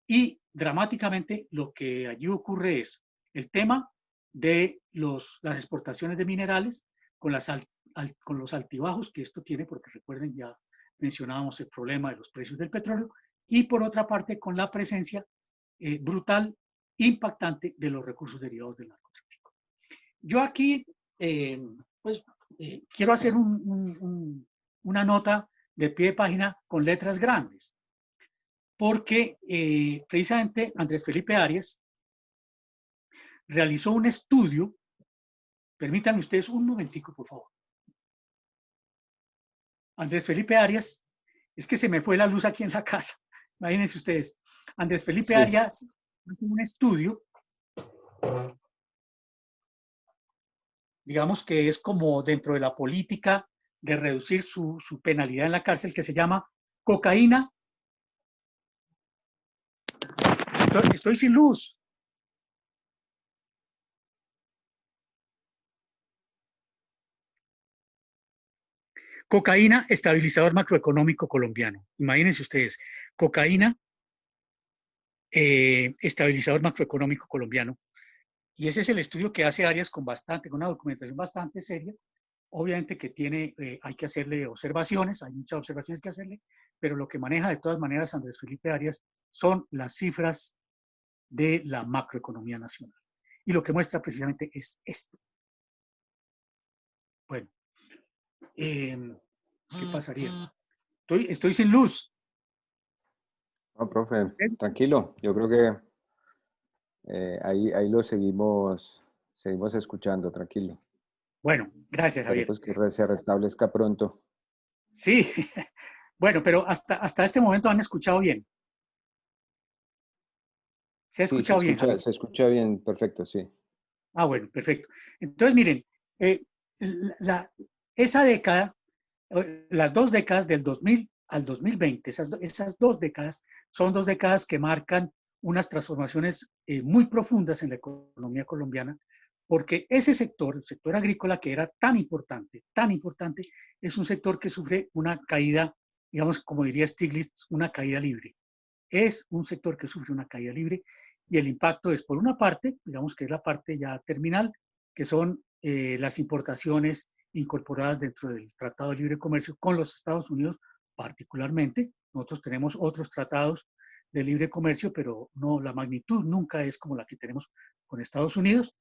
Y dramáticamente lo que allí ocurre es el tema de las exportaciones de minerales con los altibajos que esto tiene, porque recuerden, ya mencionábamos el problema de los precios del petróleo, y por otra parte con la presencia brutal, impactante de los recursos derivados del narcotráfico. Yo aquí quiero hacer una nota de pie de página con letras grandes, porque precisamente Andrés Felipe Arias realizó un estudio. Permítanme ustedes un momentico, por favor. Andrés Felipe Arias, es que se me fue la luz aquí en la casa, imagínense ustedes. Andrés Felipe Arias hizo un estudio, digamos que es como dentro de la política de reducir su penalidad en la cárcel, que se llama Cocaína, Estoy sin luz. Cocaína, estabilizador macroeconómico colombiano. Imagínense ustedes, cocaína, estabilizador macroeconómico colombiano. Y ese es el estudio que hace Arias con una documentación bastante seria. Obviamente que hay que hacerle observaciones, hay muchas observaciones que hacerle, pero lo que maneja de todas maneras Andrés Felipe Arias son las cifras de la macroeconomía nacional. Y lo que muestra precisamente es esto. Bueno, ¿qué pasaría? Estoy sin luz. No, profe, ¿Usted? tranquilo. Yo creo que ahí lo seguimos escuchando, tranquilo. Bueno, gracias, Javier. Esperemos que se restablezca pronto. Sí, bueno, pero hasta este momento han escuchado bien. ¿Se ha Sí, escuchado bien, Javier? se escucha bien, perfecto, sí. Ah, bueno, perfecto. Entonces, miren, eh, la- esa década, las dos décadas del 2000 al 2020, esas dos décadas son dos décadas que marcan unas transformaciones muy profundas en la economía colombiana, porque ese sector, el sector agrícola que era tan importante, es un sector que sufre una caída, digamos, como diría Stiglitz, una caída libre. Es un sector que sufre una caída libre y el impacto es, por una parte, digamos que es la parte ya terminal, que son las importaciones incorporadas dentro del Tratado de Libre Comercio con los Estados Unidos particularmente. Nosotros tenemos otros tratados de libre comercio, pero no, la magnitud nunca es como la que tenemos con Estados Unidos.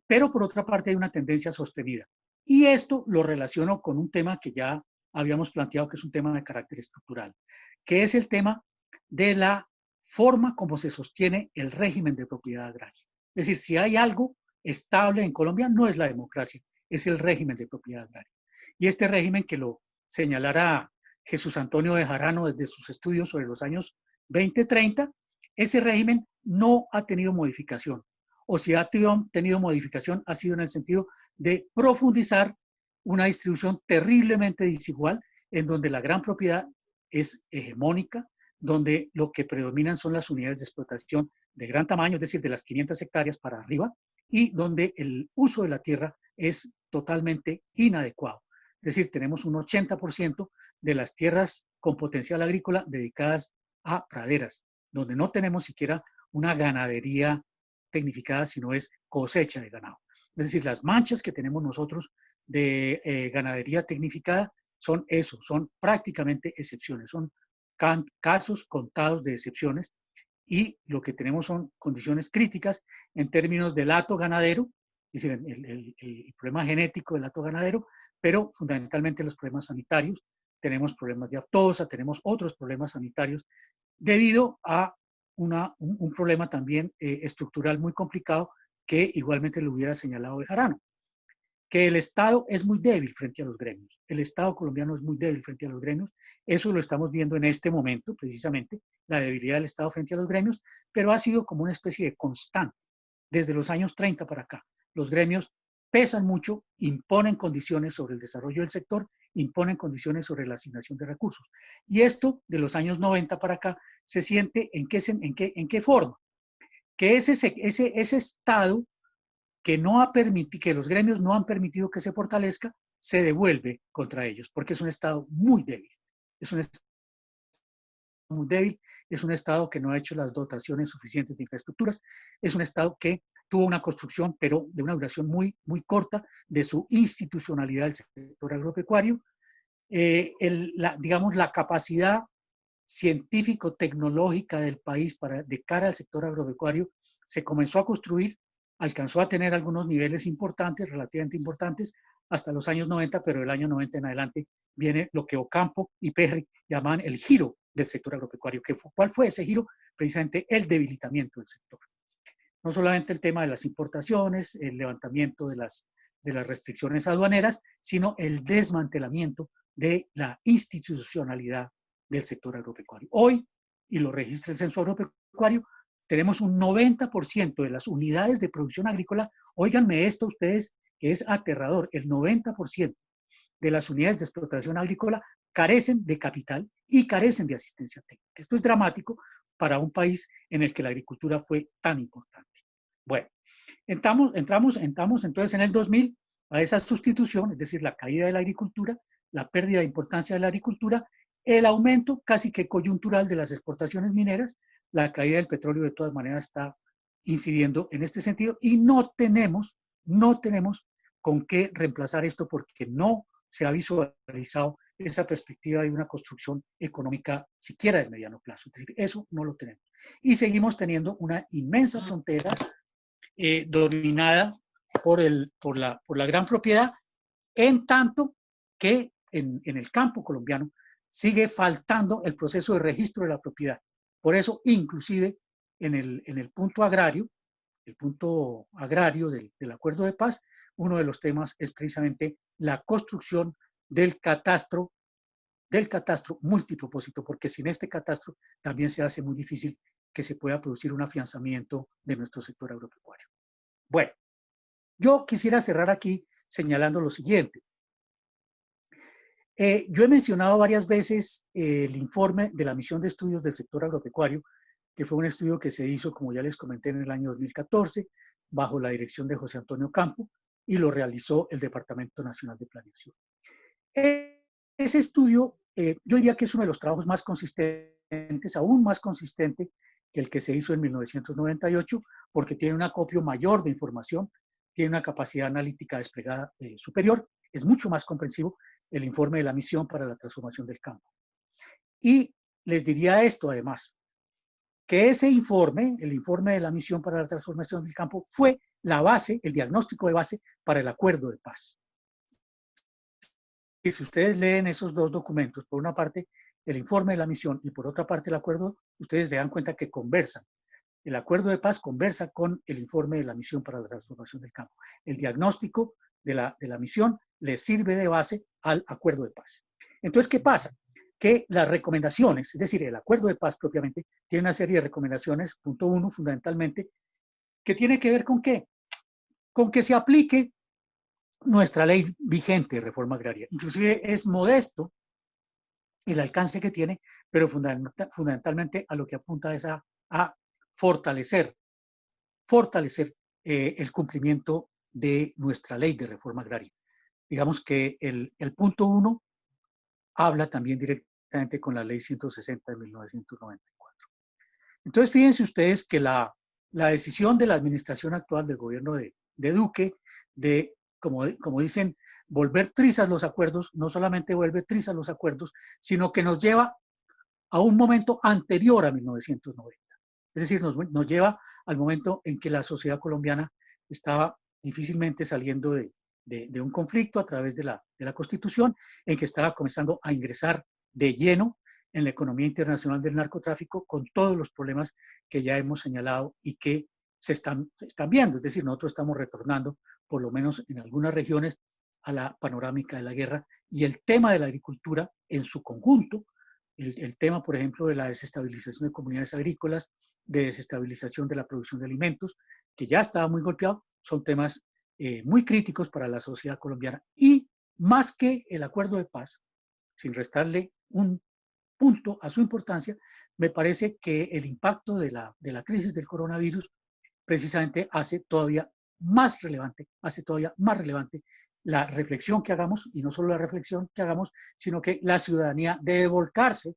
Pero por otra parte hay una tendencia sostenida. Y esto lo relaciono con un tema que ya habíamos planteado, que es un tema de carácter estructural, que es el tema de la forma como se sostiene el régimen de propiedad agraria. Es decir, si hay algo estable en Colombia, no es la democracia, es el régimen de propiedad agraria. Y este régimen, que lo señalará Jesús Antonio de Jarano desde sus estudios sobre los años 20-30, ese régimen no ha tenido modificación. O si ha tenido modificación, ha sido en el sentido de profundizar una distribución terriblemente desigual, en donde la gran propiedad es hegemónica, donde lo que predominan son las unidades de explotación de gran tamaño, es decir, de las 500 hectáreas para arriba, y donde el uso de la tierra es totalmente inadecuado. Es decir, tenemos un 80% de las tierras con potencial agrícola dedicadas a praderas, donde no tenemos siquiera una ganadería tecnificada, sino es cosecha de ganado. Es decir, las manchas que tenemos nosotros de ganadería tecnificada son eso, son prácticamente excepciones, son casos contados de excepciones, y lo que tenemos son condiciones críticas en términos del hato ganadero, es decir, el problema genético del hato ganadero, pero fundamentalmente los problemas sanitarios. Tenemos problemas de aftosa, tenemos otros problemas sanitarios debido a un problema también estructural muy complicado, que igualmente lo hubiera señalado Bejarano, que el Estado es muy débil frente a los gremios. El Estado colombiano es muy débil frente a los gremios. Eso lo estamos viendo en este momento, precisamente, la debilidad del Estado frente a los gremios, pero ha sido como una especie de constante desde los años 30 para acá. Los gremios pesan mucho, imponen condiciones sobre el desarrollo del sector, imponen condiciones sobre la asignación de recursos. Y esto, de los años 90 para acá, se siente en qué forma. Que ese Estado que no ha permitido, que los gremios no han permitido que se fortalezca, se devuelve contra ellos, porque es un Estado muy débil. Es un Estado muy débil, es un Estado que no ha hecho las dotaciones suficientes de infraestructuras, es un Estado que tuvo una construcción, pero de una duración muy corta, de su institucionalidad del sector agropecuario. Digamos, la capacidad científico-tecnológica del país de cara al sector agropecuario se comenzó a construir, alcanzó a tener algunos niveles importantes, relativamente importantes, hasta los años 90, pero del año 90 en adelante viene lo que Ocampo y Perry llaman el giro del sector agropecuario. ¿Cuál fue ese giro? Precisamente el debilitamiento del sector. No solamente el tema de las importaciones, el levantamiento de las restricciones aduaneras, sino el desmantelamiento de la institucionalidad del sector agropecuario. Hoy, y lo registra el censo agropecuario, tenemos un 90% de las unidades de producción agrícola. Óiganme esto ustedes, que es aterrador, el 90% de las unidades de explotación agrícola carecen de capital y carecen de asistencia técnica. Esto es dramático para un país en el que la agricultura fue tan importante. Bueno, entramos entonces en el 2000 a esa sustitución, es decir, la caída de la agricultura, la pérdida de importancia de la agricultura, el aumento casi que coyuntural de las exportaciones mineras, la caída del petróleo de todas maneras está incidiendo en este sentido y no tenemos con qué reemplazar esto porque no se ha visualizado esa perspectiva de una construcción económica siquiera de mediano plazo. Es decir, eso no lo tenemos. Y seguimos teniendo una inmensa frontera dominada por la gran propiedad, en tanto que en el campo colombiano sigue faltando el proceso de registro de la propiedad. Por eso, inclusive, en el punto agrario, del acuerdo de paz, uno de los temas es precisamente la construcción del catastro multipropósito, porque sin este catastro también se hace muy difícil que se pueda producir un afianzamiento de nuestro sector agropecuario. Bueno, yo quisiera cerrar aquí señalando lo siguiente. Yo he mencionado varias veces el informe de la misión de estudios del sector agropecuario, que fue un estudio que se hizo, como ya les comenté, en el año 2014, bajo la dirección de José Antonio Campo, y lo realizó el Departamento Nacional de Planeación. Ese estudio, yo diría que es uno de los trabajos más consistentes, aún más consistente que el que se hizo en 1998, porque tiene un acopio mayor de información, tiene una capacidad analítica desplegada superior, es mucho más comprensivo el informe de la misión para la transformación del campo. Y les diría esto además, que ese informe, el informe de la misión para la transformación del campo, fue la base, el diagnóstico de base para el acuerdo de paz. Y si ustedes leen esos dos documentos, por una parte el informe de la misión y por otra parte el acuerdo, ustedes se dan cuenta que conversan. El acuerdo de paz conversa con el informe de la misión para la transformación del campo. El diagnóstico de la misión le sirve de base al acuerdo de paz. Entonces, ¿qué pasa? Que las recomendaciones, es decir, el acuerdo de paz propiamente, tiene una serie de recomendaciones, punto uno, fundamentalmente, que tiene que ver con qué? Con que se aplique nuestra ley vigente de reforma agraria. Inclusive es modesto el alcance que tiene, pero fundamentalmente a lo que apunta es a fortalecer el cumplimiento de nuestra ley de reforma agraria. Digamos que el punto uno habla también directamente con la ley 160 de 1994. Entonces, fíjense ustedes que la decisión de la administración actual del gobierno de Duque de, como dicen, volver trizas los acuerdos, no solamente vuelve trizas los acuerdos, sino que nos lleva a un momento anterior a 1990. Es decir, nos lleva al momento en que la sociedad colombiana estaba difícilmente saliendo de un conflicto a través de la Constitución, en que estaba comenzando a ingresar de lleno en la economía internacional del narcotráfico con todos los problemas que ya hemos señalado y que se están viendo. Es decir, nosotros estamos retornando, por lo menos en algunas regiones, a la panorámica de la guerra y el tema de la agricultura en su conjunto, el tema, por ejemplo, de la desestabilización de comunidades agrícolas, de desestabilización de la producción de alimentos, que ya estaba muy golpeado, son temas muy críticos para la sociedad colombiana. Y más que el acuerdo de paz, sin restarle un punto a su importancia, me parece que el impacto de la crisis del coronavirus precisamente hace todavía más relevante la reflexión que hagamos, y no solo la reflexión que hagamos, sino que la ciudadanía debe volcarse,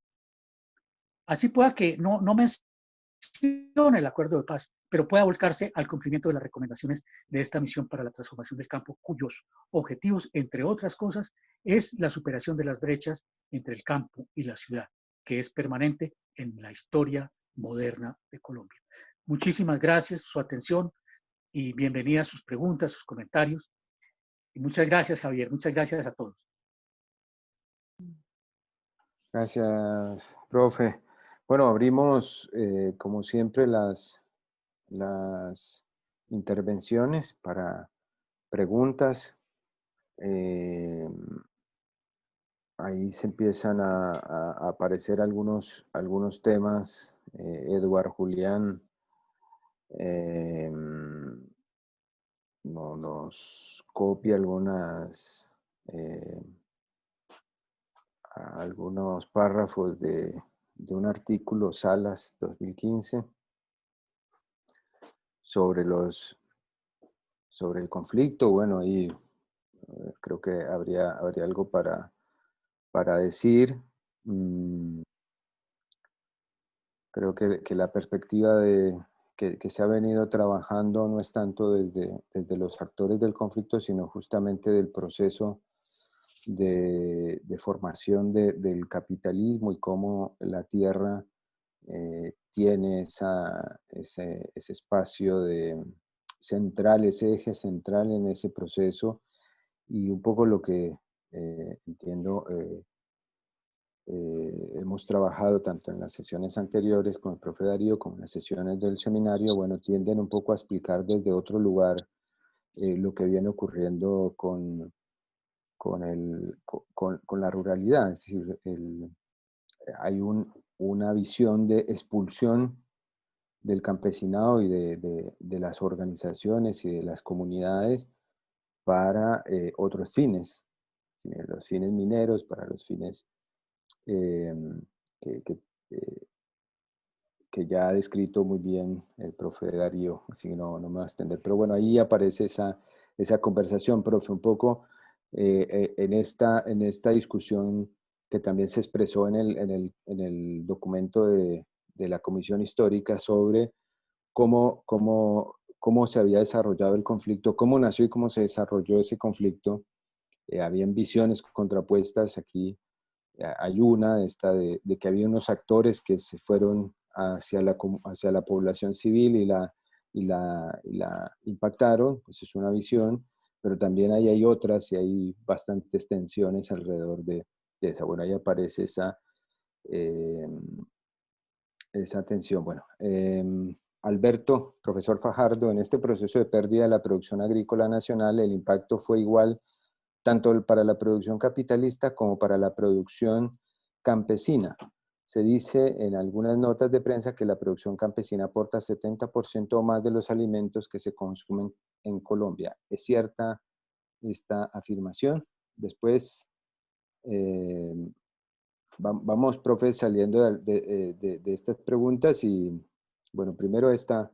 así pueda que no mencione el acuerdo de paz, pero pueda volcarse al cumplimiento de las recomendaciones de esta misión para la transformación del campo, cuyos objetivos, entre otras cosas, es la superación de las brechas entre el campo y la ciudad, que es permanente en la historia moderna de Colombia. Muchísimas gracias por su atención y bienvenidas sus preguntas, sus comentarios. Y muchas gracias, Javier. Muchas gracias a todos. Gracias, profe. Bueno, abrimos, como siempre, las intervenciones para preguntas. Ahí se empiezan a aparecer algunos temas. Eduard Julián nos copia algunas a algunos párrafos de un artículo, Salas 2015, sobre sobre el conflicto. Bueno, y creo que habría algo para decir. Mm, Creo que la perspectiva que se ha venido trabajando no es tanto desde los actores del conflicto, sino justamente del proceso de formación del capitalismo y cómo la tierra tiene ese espacio central, ese eje central en ese proceso, y un poco lo que entiendo. Hemos trabajado tanto en las sesiones anteriores con el profe Darío como en las sesiones del seminario, bueno, tienden un poco a explicar desde otro lugar lo que viene ocurriendo con la ruralidad. Es decir, hay una visión de expulsión del campesinado y de las organizaciones y de las comunidades para otros fines, los fines mineros, para los fines eh, que, que, eh, que ya ha descrito muy bien el profe Darío, así que no me va a extender. Pero bueno, ahí aparece esa conversación, profe, un poco en esta discusión que también se expresó en el documento de la Comisión Histórica sobre cómo se había desarrollado el conflicto, cómo nació y cómo se desarrolló ese conflicto. Habían visiones contrapuestas aquí. Hay una de que había unos actores que se fueron hacia la población civil y la impactaron, pues es una visión, pero también ahí hay otras y hay bastantes tensiones alrededor de esa. Bueno, ahí aparece eh, esa tensión. Bueno, Alberto, profesor Fajardo, en este proceso de pérdida de la producción agrícola nacional, el impacto fue igual tanto para la producción capitalista como para la producción campesina. Se dice en algunas notas de prensa que la producción campesina aporta 70% o más de los alimentos que se consumen en Colombia. ¿Es cierta esta afirmación? Después, eh, vamos, profe, saliendo de estas preguntas y, bueno, primero esta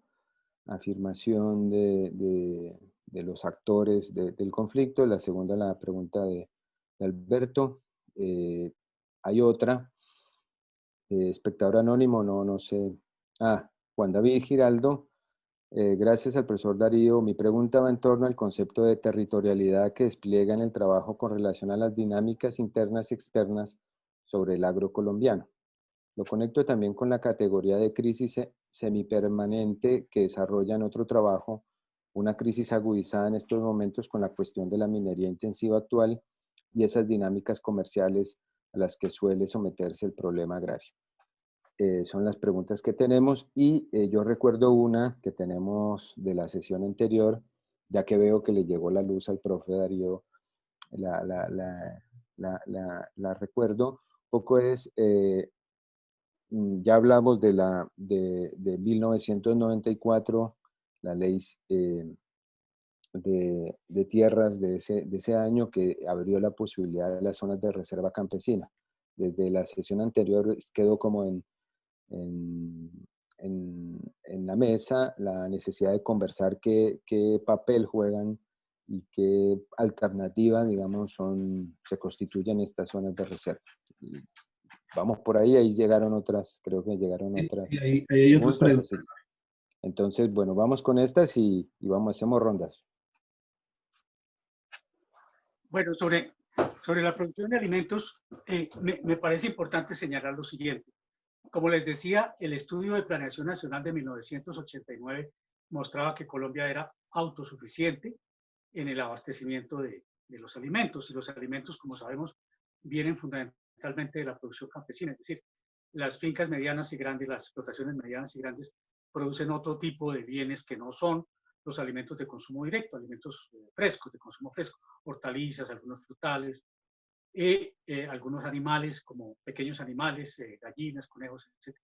afirmación de los actores del conflicto. La segunda, la pregunta de Alberto. Eh, Hay otra, espectador anónimo, no sé. Juan David Giraldo. Gracias al profesor Darío. Mi pregunta va en torno al concepto de territorialidad que despliega en el trabajo con relación a las dinámicas internas y externas sobre el agro colombiano. Lo conecto también con la categoría de crisis semipermanente que desarrolla en otro trabajo, una crisis agudizada en estos momentos con la cuestión de la minería intensiva actual y esas dinámicas comerciales a las que suele someterse el problema agrario. Son las preguntas que tenemos y yo recuerdo una que tenemos de la sesión anterior, ya que veo que le llegó la luz al profe Darío, la, la, la, la recuerdo. Un poco es ya hablamos de 1994, la ley de tierras de ese año que abrió la posibilidad de las zonas de reserva campesina. Desde la sesión anterior quedó como en, en la mesa la necesidad de conversar qué papel juegan y qué alternativa, digamos, se constituyen estas zonas de reserva. Y vamos por ahí llegaron otras, creo que llegaron Y otras ahí hay otras preguntas. preguntas. Así. Entonces, bueno, vamos con estas y hacemos rondas. Bueno, sobre la producción de alimentos, me parece importante señalar lo siguiente. Como les decía, el estudio de Planeación Nacional de 1989 mostraba que Colombia era autosuficiente en el abastecimiento de los alimentos. Y los alimentos, como sabemos, vienen fundamentalmente de la producción campesina. Es decir, las fincas medianas y grandes, las explotaciones medianas y grandes, producen otro tipo de bienes que no son los alimentos de consumo directo, alimentos frescos, de consumo fresco, hortalizas, algunos frutales, algunos animales como pequeños animales, gallinas, conejos, etc.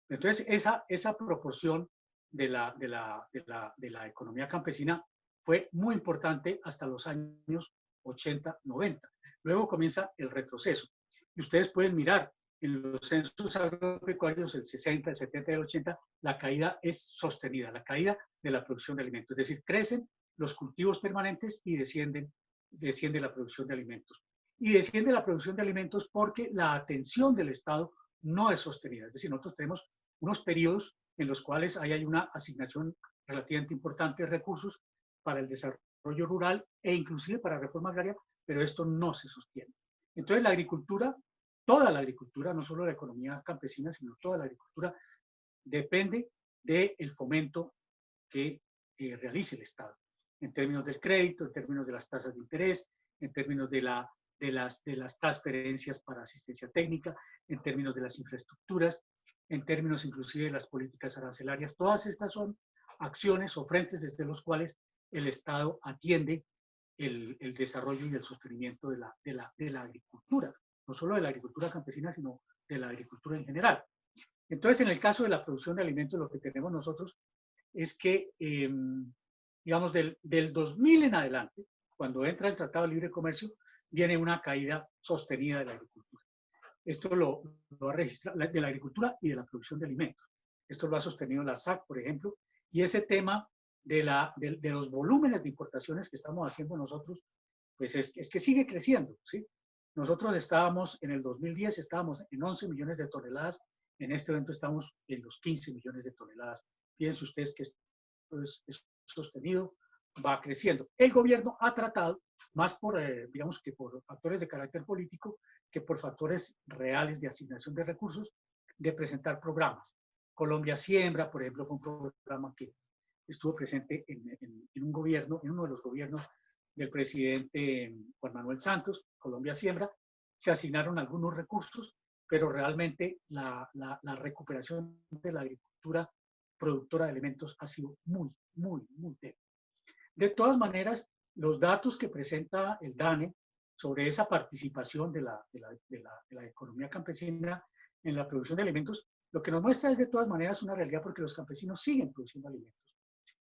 Entonces, esa proporción de la economía campesina fue muy importante hasta los años 80, 90. Luego comienza el retroceso. Y ustedes pueden mirar en los censos agropecuarios, el 60, el 70 y el 80, la caída es sostenida, la caída de la producción de alimentos. Es decir, crecen los cultivos permanentes y desciende la producción de alimentos. Y desciende la producción de alimentos porque la atención del Estado no es sostenida. Es decir, nosotros tenemos unos periodos en los cuales hay una asignación relativamente importante de recursos para el desarrollo rural e inclusive para la reforma agraria, pero esto no se sostiene. Entonces la agricultura, toda la agricultura, no solo la economía campesina, sino toda la agricultura, depende del fomento que realice el Estado, en términos del crédito, en términos de las tasas de interés, en términos de las transferencias para asistencia técnica, en términos de las infraestructuras, en términos inclusive de las políticas arancelarias. Todas estas son acciones o frentes desde los cuales el Estado atiende el desarrollo y el sostenimiento de la agricultura, no solo de la agricultura campesina, sino de la agricultura en general. Entonces, en el caso de la producción de alimentos, lo que tenemos nosotros es que, digamos, del 2000 en adelante, cuando entra el Tratado de Libre Comercio, viene una caída sostenida de la agricultura. Esto lo ha registrado de la agricultura y de la producción de alimentos. Esto lo ha sostenido la SAC, por ejemplo, y ese tema de los volúmenes de importaciones que estamos haciendo nosotros, pues es que sigue creciendo, ¿sí? Nosotros estábamos, en el 2010, estábamos en 11 millones de toneladas, en este momento estamos en los 15 millones de toneladas. Fíjense ustedes que esto es sostenido, va creciendo. El gobierno ha tratado, más por, digamos que por factores de carácter político, que por factores reales de asignación de recursos, de presentar programas. Colombia Siembra, por ejemplo, fue un programa que estuvo presente en un gobierno, en uno de los gobiernos del presidente Juan Manuel Santos, Colombia Siembra. Se asignaron algunos recursos, pero realmente la recuperación de la agricultura productora de alimentos ha sido muy débil. De todas maneras, los datos que presenta el DANE sobre esa participación de la economía campesina en la producción de alimentos, lo que nos muestra es de todas maneras una realidad porque los campesinos siguen produciendo alimentos.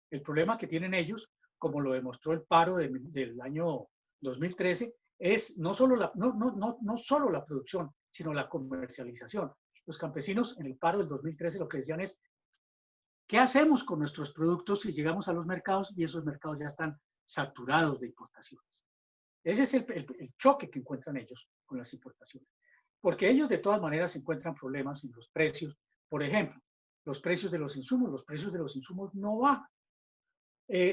El problema que tienen ellos, como lo demostró el paro del año 2013, es no solo la producción, sino la comercialización. Los campesinos en el paro del 2013 lo que decían es, ¿qué hacemos con nuestros productos si llegamos a los mercados y esos mercados ya están saturados de importaciones? Ese es el choque que encuentran ellos con las importaciones. Porque ellos de todas maneras encuentran problemas en los precios. Por ejemplo, los precios de los insumos no bajan.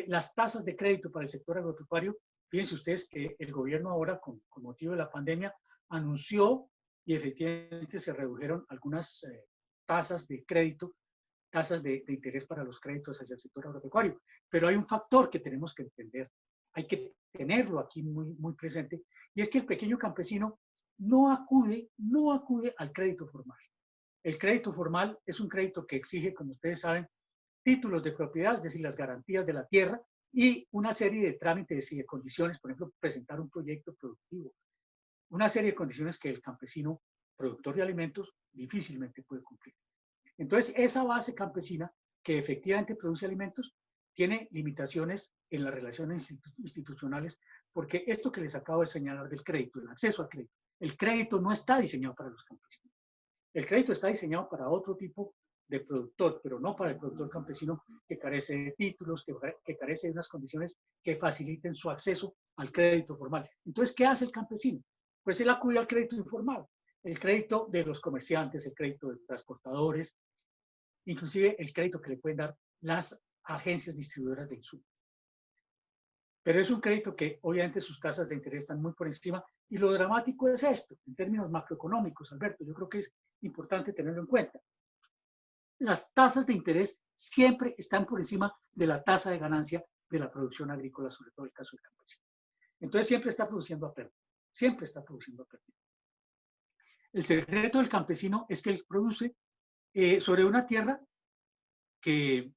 Las tasas de crédito para el sector agropecuario, fíjense ustedes que el gobierno ahora, con motivo de la pandemia, anunció y efectivamente se redujeron algunas tasas de crédito, tasas de interés para los créditos hacia el sector agropecuario. Pero hay un factor que tenemos que entender, hay que tenerlo aquí muy presente, y es que el pequeño campesino no acude al crédito formal. El crédito formal es un crédito que exige, como ustedes saben, títulos de propiedad, es decir, las garantías de la tierra y una serie de trámites y de condiciones, por ejemplo, presentar un proyecto productivo, una serie de condiciones que el campesino productor de alimentos difícilmente puede cumplir. Entonces, esa base campesina que efectivamente produce alimentos tiene limitaciones en las relaciones institucionales, porque esto que les acabo de señalar del crédito, el acceso al crédito, el crédito no está diseñado para los campesinos. El crédito está diseñado para otro tipo de productor, pero no para el productor campesino que carece de títulos, que carece de unas condiciones que faciliten su acceso al crédito formal. Entonces, ¿qué hace el campesino? Pues él acude al crédito informal, el crédito de los comerciantes, el crédito de transportadores, inclusive el crédito que le pueden dar las agencias distribuidoras de insumos. Pero es un crédito que obviamente sus tasas de interés están muy por encima, y lo dramático es esto, en términos macroeconómicos, Alberto, yo creo que es importante tenerlo en cuenta. Las tasas de interés siempre están por encima de la tasa de ganancia de la producción agrícola, sobre todo el caso del campesino. Entonces siempre está produciendo a pérdida, siempre está produciendo a pérdida. El secreto del campesino es que él produce sobre una tierra que,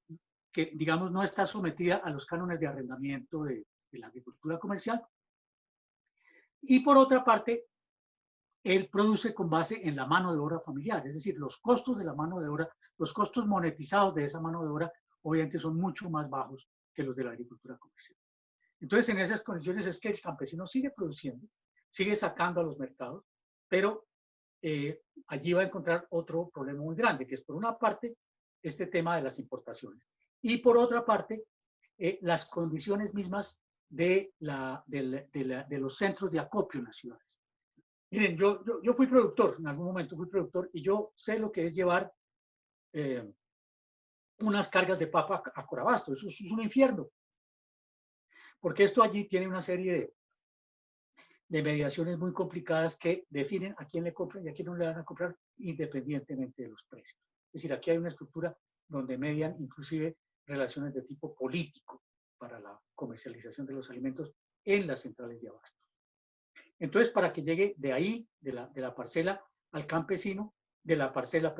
digamos, no está sometida a los cánones de arrendamiento de la agricultura comercial. Y por otra parte, él produce con base en la mano de obra familiar, es decir, los costos de la mano de obra, los costos monetizados de esa mano de obra, obviamente son mucho más bajos que los de la agricultura comercial. Entonces, en esas condiciones es que el campesino sigue produciendo, sigue sacando a los mercados, pero allí va a encontrar otro problema muy grande, que es por una parte este tema de las importaciones y por otra parte las condiciones mismas de los centros de acopio en las ciudades. Miren, yo fui productor, en algún momento fui productor, y yo sé lo que es llevar unas cargas de papa a Corabasto. Eso es un infierno, porque esto allí tiene una serie de mediaciones muy complicadas que definen a quién le compran y a quién no le van a comprar independientemente de los precios. Es decir, aquí hay una estructura donde median inclusive relaciones de tipo político para la comercialización de los alimentos en las centrales de abasto. Entonces, para que llegue de ahí, de la parcela al campesino, de la parcela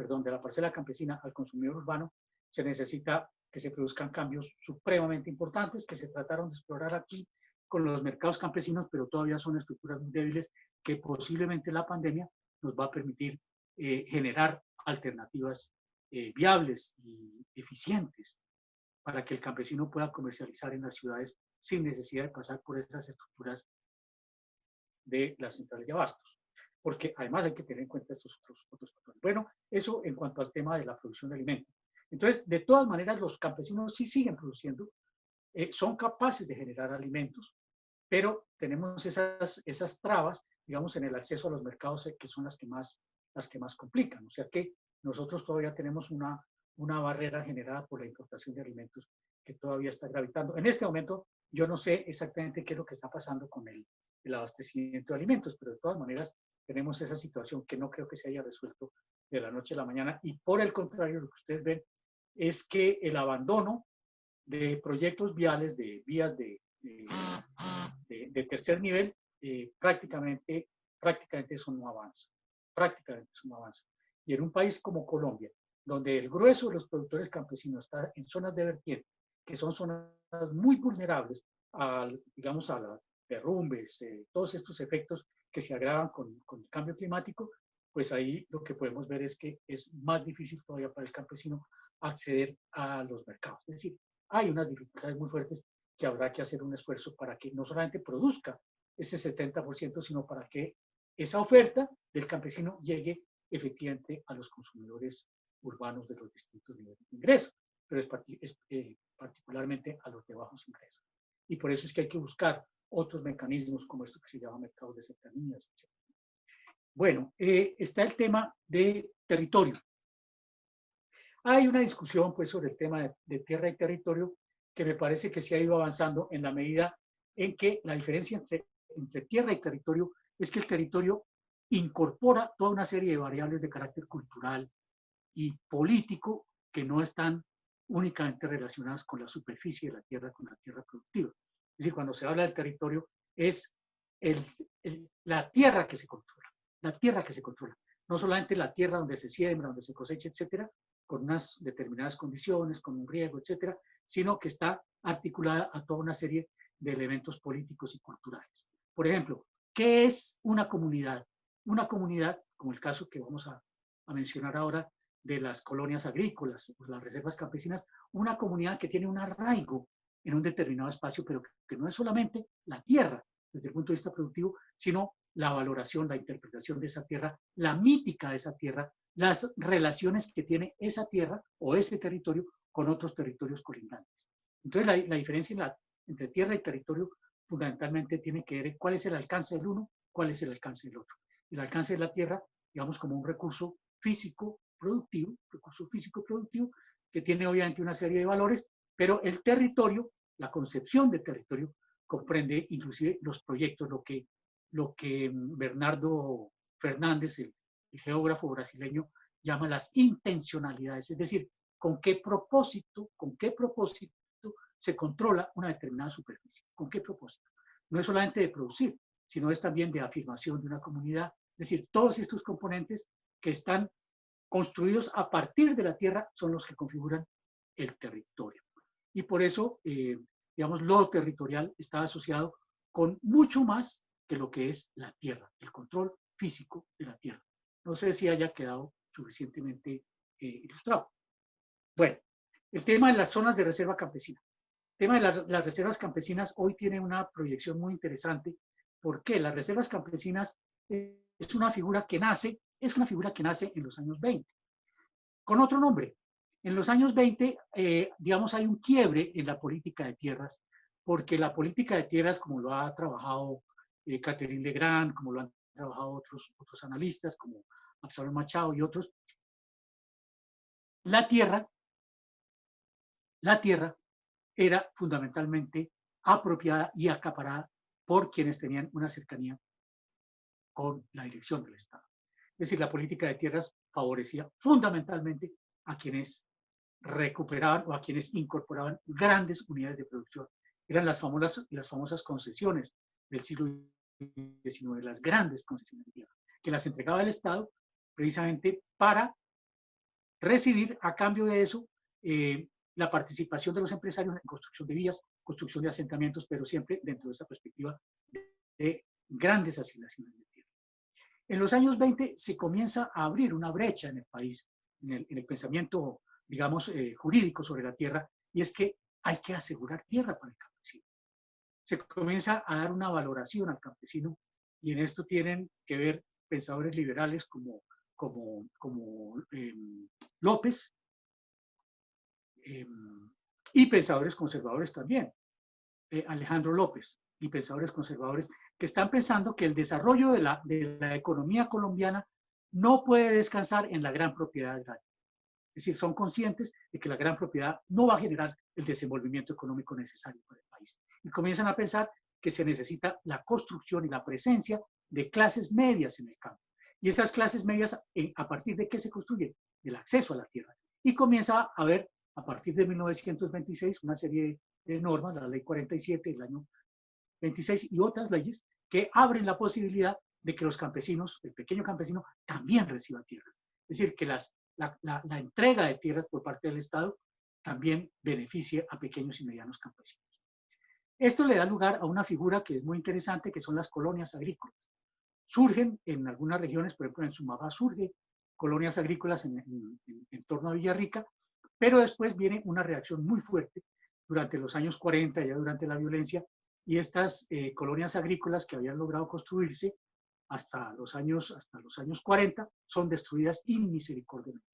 campesina al consumidor urbano, se necesita que se produzcan cambios supremamente importantes que se trataron de explorar aquí con los mercados campesinos, pero todavía son estructuras muy débiles que posiblemente la pandemia nos va a permitir generar alternativas viables y eficientes para que el campesino pueda comercializar en las ciudades sin necesidad de pasar por esas estructuras de las centrales de abastos, porque además hay que tener en cuenta estos otros factores. Bueno, eso en cuanto al tema de la producción de alimentos. Entonces, de todas maneras, los campesinos sí siguen produciendo, son capaces de generar alimentos, pero tenemos esas trabas, digamos, en el acceso a los mercados que son las que más complican. O sea que nosotros todavía tenemos una barrera generada por la importación de alimentos que todavía está gravitando. En este momento, yo no sé exactamente qué es lo que está pasando con el abastecimiento de alimentos, pero de todas maneras tenemos esa situación que no creo que se haya resuelto de la noche a la mañana. Y por el contrario, lo que ustedes ven es que el abandono de proyectos viales, de vías de tercer nivel, prácticamente eso no avanza. Prácticamente eso no avanza. Y en un país como Colombia, donde el grueso de los productores campesinos está en zonas de vertiente, que son zonas muy vulnerables digamos, a los derrumbes, todos estos efectos que se agravan con el cambio climático, pues ahí lo que podemos ver es que es más difícil todavía para el campesino acceder a los mercados. Es decir, hay unas dificultades muy fuertes que habrá que hacer un esfuerzo para que no solamente produzca ese 70%, sino para que esa oferta del campesino llegue efectivamente a los consumidores urbanos de los distintos niveles de ingreso, pero particularmente a los de bajos ingresos. Y por eso es que hay que buscar otros mecanismos como esto que se llama mercados de cercanías, etc. Bueno, está el tema de territorio. Hay una discusión pues, sobre el tema de tierra y territorio que me parece que se ha ido avanzando en la medida en que la diferencia entre tierra y territorio es que el territorio incorpora toda una serie de variables de carácter cultural y político que no están únicamente relacionadas con la superficie de la tierra, con la tierra productiva. Es decir, cuando se habla del territorio es la tierra que se controla, la tierra que se controla. No solamente la tierra donde se siembra, donde se cosecha, etcétera, con unas determinadas condiciones, con un riego, etcétera, sino que está articulada a toda una serie de elementos políticos y culturales. Por ejemplo, ¿qué es una comunidad? Una comunidad, como el caso que vamos a mencionar ahora de las colonias agrícolas, las reservas campesinas, una comunidad que tiene un arraigo en un determinado espacio, pero que no es solamente la tierra desde el punto de vista productivo, sino la valoración, la interpretación de esa tierra, la mítica de esa tierra, las relaciones que tiene esa tierra o ese territorio con otros territorios colindantes. Entonces, la diferencia entre tierra y territorio fundamentalmente tiene que ver cuál es el alcance del uno, cuál es el alcance del otro. El alcance de la tierra, digamos, como un recurso físico productivo, que tiene obviamente una serie de valores, pero el territorio, la concepción de territorio, comprende inclusive los proyectos, lo que Bernardo Fernández, el geógrafo brasileño, llama las intencionalidades, es decir, con qué propósito se controla una determinada superficie, con qué propósito. No es solamente de producir, sino es también de afirmación de una comunidad, es decir, todos estos componentes que están construidos a partir de la tierra son los que configuran el territorio. Y por eso, digamos, lo territorial está asociado con mucho más que lo que es la tierra, el control físico de la tierra. No sé si haya quedado suficientemente ilustrado. Bueno, el tema de las zonas de reserva campesina. El tema de las reservas campesinas hoy tiene una proyección muy interesante. ¿Por qué? Las reservas campesinas es una figura que nace es una figura que nace en los años 20, con otro nombre. En los años 20, digamos, hay un quiebre en la política de tierras, porque la política de tierras, como lo ha trabajado Catherine Legrand, como lo han trabajado otros analistas, como Absalom Machado y otros, la tierra era fundamentalmente apropiada y acaparada por quienes tenían una cercanía con la dirección del Estado. Es decir, la política de tierras favorecía fundamentalmente a quienes recuperaban o a quienes incorporaban grandes unidades de producción. Eran las famosas concesiones del siglo XIX, las grandes concesiones de tierra, que las entregaba el Estado precisamente para recibir a cambio de eso la participación de los empresarios en construcción de vías, construcción de asentamientos, pero siempre dentro de esa perspectiva de grandes asignaciones de tierra. En los años 20 se comienza a abrir una brecha en el país, en el pensamiento, digamos, jurídico sobre la tierra, y es que hay que asegurar tierra para el campesino. Se comienza a dar una valoración al campesino, y en esto tienen que ver pensadores liberales como López, y pensadores conservadores también, Alejandro López, y pensadores conservadores que están pensando que el desarrollo de la economía colombiana no puede descansar en la gran propiedad agraria. Es decir, son conscientes de que la gran propiedad no va a generar el desenvolvimiento económico necesario para el país. Y comienzan a pensar que se necesita la construcción y la presencia de clases medias en el campo. Y esas clases medias, ¿a partir de qué se construyen? Del acceso a la tierra. Y comienza a haber, a partir de 1926, una serie de normas, la ley 47 del año 26 y otras leyes que abren la posibilidad de que los campesinos, el pequeño campesino, también reciba tierras. Es decir, que la entrega de tierras por parte del Estado también beneficie a pequeños y medianos campesinos. Esto le da lugar a una figura que es muy interesante, que son las colonias agrícolas. Surgen en algunas regiones, por ejemplo en Sumapá surge colonias agrícolas en torno a Villarrica, pero después viene una reacción muy fuerte durante los años 40, ya durante la violencia, y estas colonias agrícolas que habían logrado construirse hasta los años 40 son destruidas inmisericordiamente.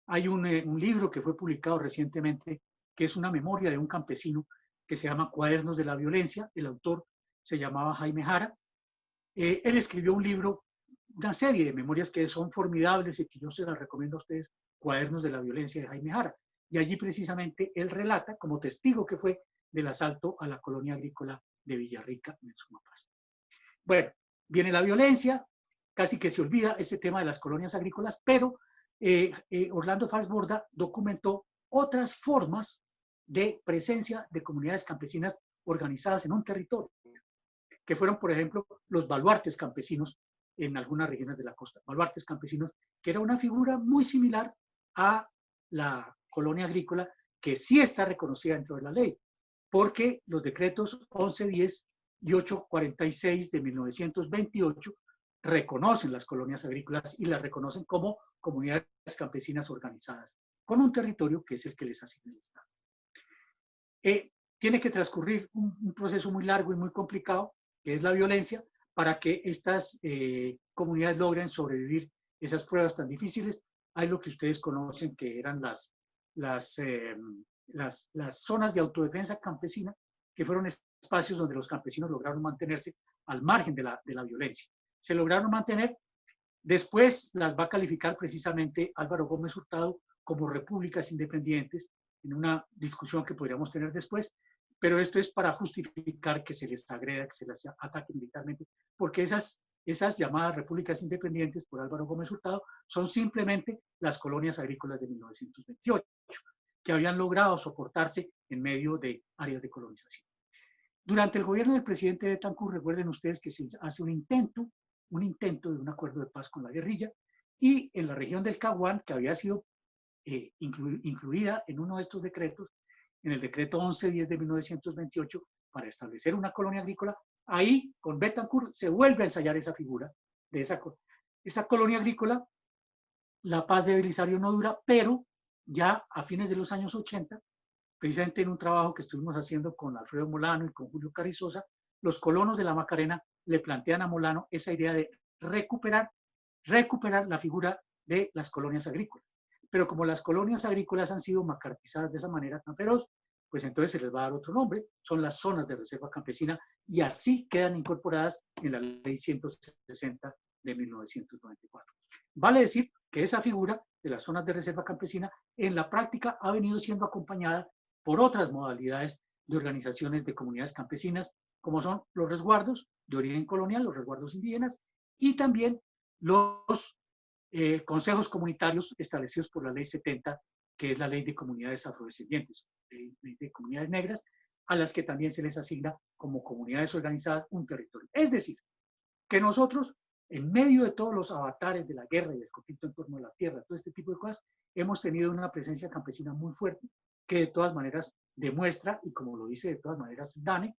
Hay un libro que fue publicado recientemente que es una memoria de un campesino que se llama Cuadernos de la Violencia. El autor se llamaba Jaime Jara. Él escribió un libro, una serie de memorias que son formidables y que yo se las recomiendo a ustedes, Cuadernos de la Violencia de Jaime Jara. Y allí precisamente él relata, como testigo que fue, del asalto a la colonia agrícola de Villarrica en el Sumapaz. Bueno, viene la violencia, casi que se olvida ese tema de las colonias agrícolas, pero Orlando Fals Borda documentó otras formas de presencia de comunidades campesinas organizadas en un territorio, que fueron, por ejemplo, los baluartes campesinos en algunas regiones de la costa. Baluartes campesinos, que era una figura muy similar a la colonia agrícola, que sí está reconocida dentro de la ley, porque los decretos 1110 y 846 de 1928 reconocen las colonias agrícolas y las reconocen como comunidades campesinas organizadas, con un territorio que es el que les asigna el Estado. Tiene que transcurrir un proceso muy largo y muy complicado, que es la violencia, para que estas comunidades logren sobrevivir esas pruebas tan difíciles. Hay lo que ustedes conocen que eran las zonas de autodefensa campesina, que fueron espacios donde los campesinos lograron mantenerse al margen de la violencia. Se lograron mantener, después las va a calificar precisamente Álvaro Gómez Hurtado como repúblicas independientes, en una discusión que podríamos tener después, pero esto es para justificar que se les agreda, que se les ataque militarmente, porque esas llamadas repúblicas independientes por Álvaro Gómez Hurtado son simplemente las colonias agrícolas de 1928, que habían logrado soportarse en medio de áreas de colonización. Durante el gobierno del presidente Betancur, recuerden ustedes que se hace un intento de un acuerdo de paz con la guerrilla, y en la región del Caguán, que había sido incluida en uno de estos decretos, en el decreto 1110 de 1928, para establecer una colonia agrícola, ahí con Betancur se vuelve a ensayar esa figura de esa colonia agrícola. La paz de Belisario no dura, pero ya a fines de los años 80, precisamente en un trabajo que estuvimos haciendo con Alfredo Molano y con Julio Carrizosa, los colonos de la Macarena le plantean a Molano esa idea de recuperar recuperar la figura de las colonias agrícolas. Pero como las colonias agrícolas han sido macartizadas de esa manera tan feroz, pues entonces se les va a dar otro nombre, son las zonas de reserva campesina, y así quedan incorporadas en la ley 160 de 1994. Vale decir que esa figura de las zonas de reserva campesina en la práctica ha venido siendo acompañada por otras modalidades de organizaciones de comunidades campesinas, como son los resguardos de origen colonial, los resguardos indígenas, y también los consejos comunitarios establecidos por la ley 70, que es la ley de comunidades afrodescendientes, ley de comunidades negras, a las que también se les asigna como comunidades organizadas un territorio. Es decir, que nosotros, en medio de todos los avatares de la guerra y del conflicto en torno a la tierra, todo este tipo de cosas, hemos tenido una presencia campesina muy fuerte que de todas maneras demuestra, y como lo dice de todas maneras Dane,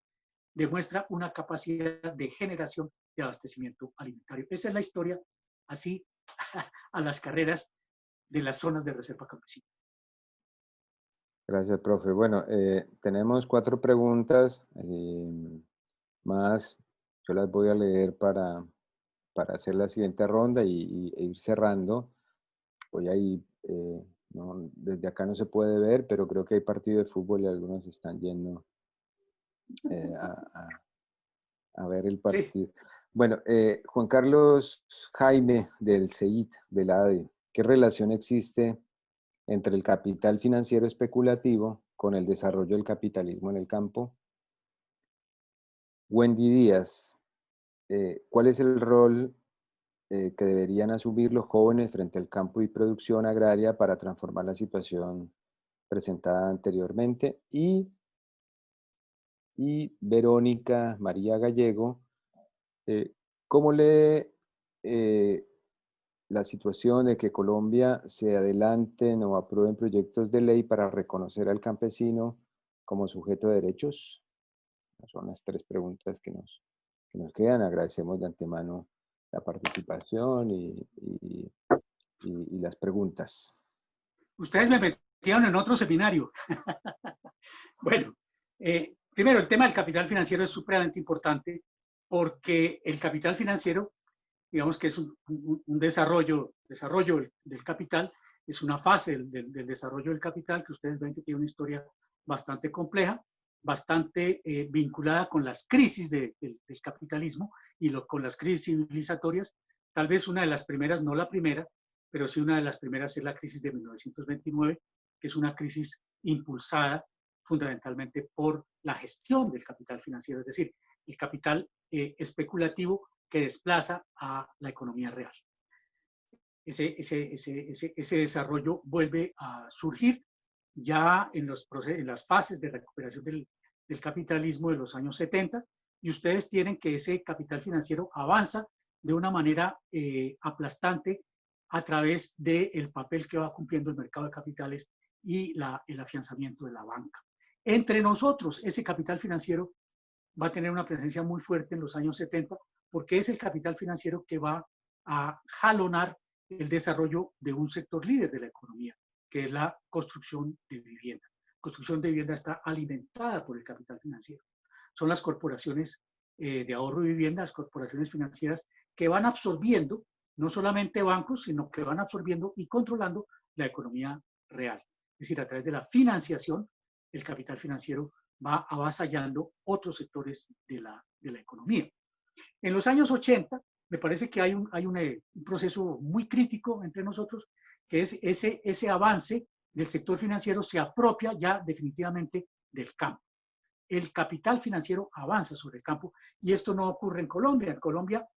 demuestra una capacidad de generación de abastecimiento alimentario. Esa es la historia, así, a las carreras de las zonas de reserva campesina. Gracias, profe. Bueno, tenemos 4 preguntas más. Yo las voy a leer para hacer la siguiente ronda e ir cerrando. Voy ahí, no, desde acá no se puede ver, pero creo que hay partido de fútbol y algunos están yendo a ver el Sí. partido. Bueno, Juan Carlos Jaime del CEIT, del ADE, ¿qué relación existe entre el capital financiero especulativo con el desarrollo del capitalismo en el campo? Wendy Díaz, ¿cuál es el rol que deberían asumir los jóvenes frente al campo y producción agraria para transformar la situación presentada anteriormente? Y Verónica María Gallego, ¿cómo lee la situación de que Colombia se adelanten o aprueben proyectos de ley para reconocer al campesino como sujeto de derechos? Son las 3 preguntas que nos quedan. Agradecemos de antemano la participación y las preguntas. Ustedes me metieron en otro seminario. Bueno, primero, el tema del capital financiero es supremamente importante porque el capital financiero, digamos que es un desarrollo del capital, es una fase del desarrollo del capital que ustedes ven que tiene una historia bastante compleja, bastante vinculada con las crisis del capitalismo y con las crisis civilizatorias. Tal vez una de las primeras, no la primera, pero sí una de las primeras es la crisis de 1929, que es una crisis impulsada fundamentalmente por la gestión del capital financiero, es decir, el capital especulativo que desplaza a la economía real. Ese desarrollo vuelve a surgir ya en las fases de recuperación del capitalismo de los años 70, y ustedes tienen que ese capital financiero avanza de una manera aplastante a través del papel que va cumpliendo el mercado de capitales y el afianzamiento de la banca. Entre nosotros, ese capital financiero va a tener una presencia muy fuerte en los años 70 porque es el capital financiero que va a jalonar el desarrollo de un sector líder de la economía, que es la construcción de vivienda. La construcción de vivienda está alimentada por el capital financiero. Son las corporaciones de ahorro y vivienda, las corporaciones financieras que van absorbiendo no solamente bancos, sino que van absorbiendo y controlando la economía real. Es decir, a través de la financiación, el capital financiero va avasallando otros sectores de la economía. En los años 80, me parece que hay un proceso muy crítico entre nosotros, que es ese avance del sector financiero se apropia ya definitivamente del campo. El capital financiero avanza sobre el campo y esto no ocurre en Colombia. En Colombia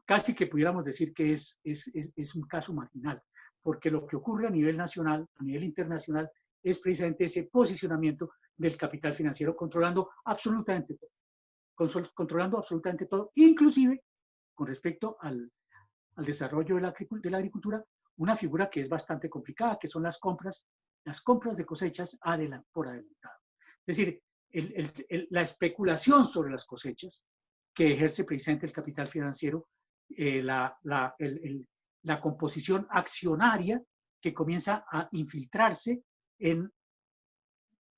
casi que pudiéramos decir que es un caso marginal, porque lo que ocurre a nivel nacional, a nivel internacional, es precisamente ese posicionamiento del capital financiero controlando absolutamente todo, inclusive con respecto al desarrollo de la agricultura, una figura que es bastante complicada, que son las compras de cosechas por adelantado. Es decir, la especulación sobre las cosechas que ejerce precisamente el capital financiero, la composición accionaria que comienza a infiltrarse en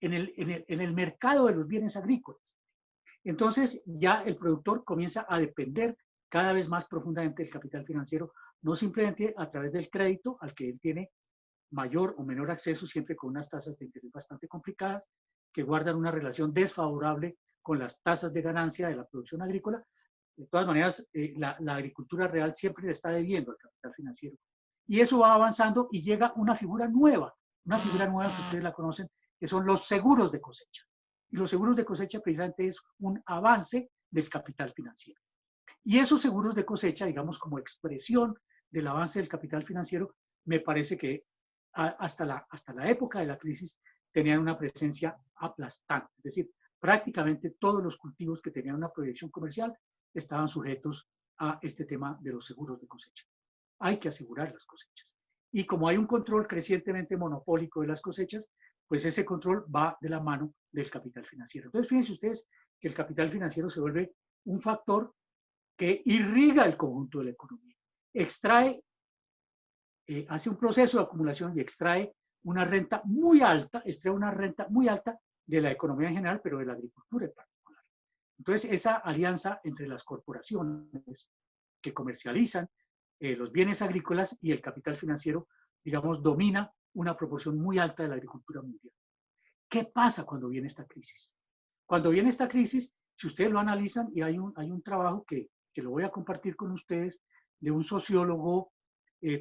el mercado de los bienes agrícolas. Entonces ya el productor comienza a depender cada vez más profundamente del capital financiero no simplemente a través del crédito al que él tiene mayor o menor acceso, siempre con unas tasas de interés bastante complicadas, que guardan una relación desfavorable con las tasas de ganancia de la producción agrícola. De todas maneras, la agricultura real siempre le está debiendo al capital financiero. Y eso va avanzando y llega una figura nueva que ustedes la conocen, que son los seguros de cosecha. Y los seguros de cosecha precisamente es un avance del capital financiero. Y esos seguros de cosecha, digamos, como expresión del avance del capital financiero, me parece que hasta la época de la crisis tenían una presencia aplastante. Es decir, prácticamente todos los cultivos que tenían una proyección comercial estaban sujetos a este tema de los seguros de cosecha. Hay que asegurar las cosechas. Y como hay un control crecientemente monopólico de las cosechas, pues ese control va de la mano del capital financiero. Entonces, fíjense ustedes que el capital financiero se vuelve un factor que irriga el conjunto de la economía. Extrae, hace un proceso de acumulación y extrae una renta muy alta, de la economía en general, pero de la agricultura en particular. Entonces, esa alianza entre las corporaciones que comercializan los bienes agrícolas y el capital financiero, digamos, domina una proporción muy alta de la agricultura mundial. ¿Qué pasa cuando viene esta crisis? Cuando viene esta crisis, si ustedes lo analizan, y hay un trabajo que lo voy a compartir con ustedes, de un sociólogo,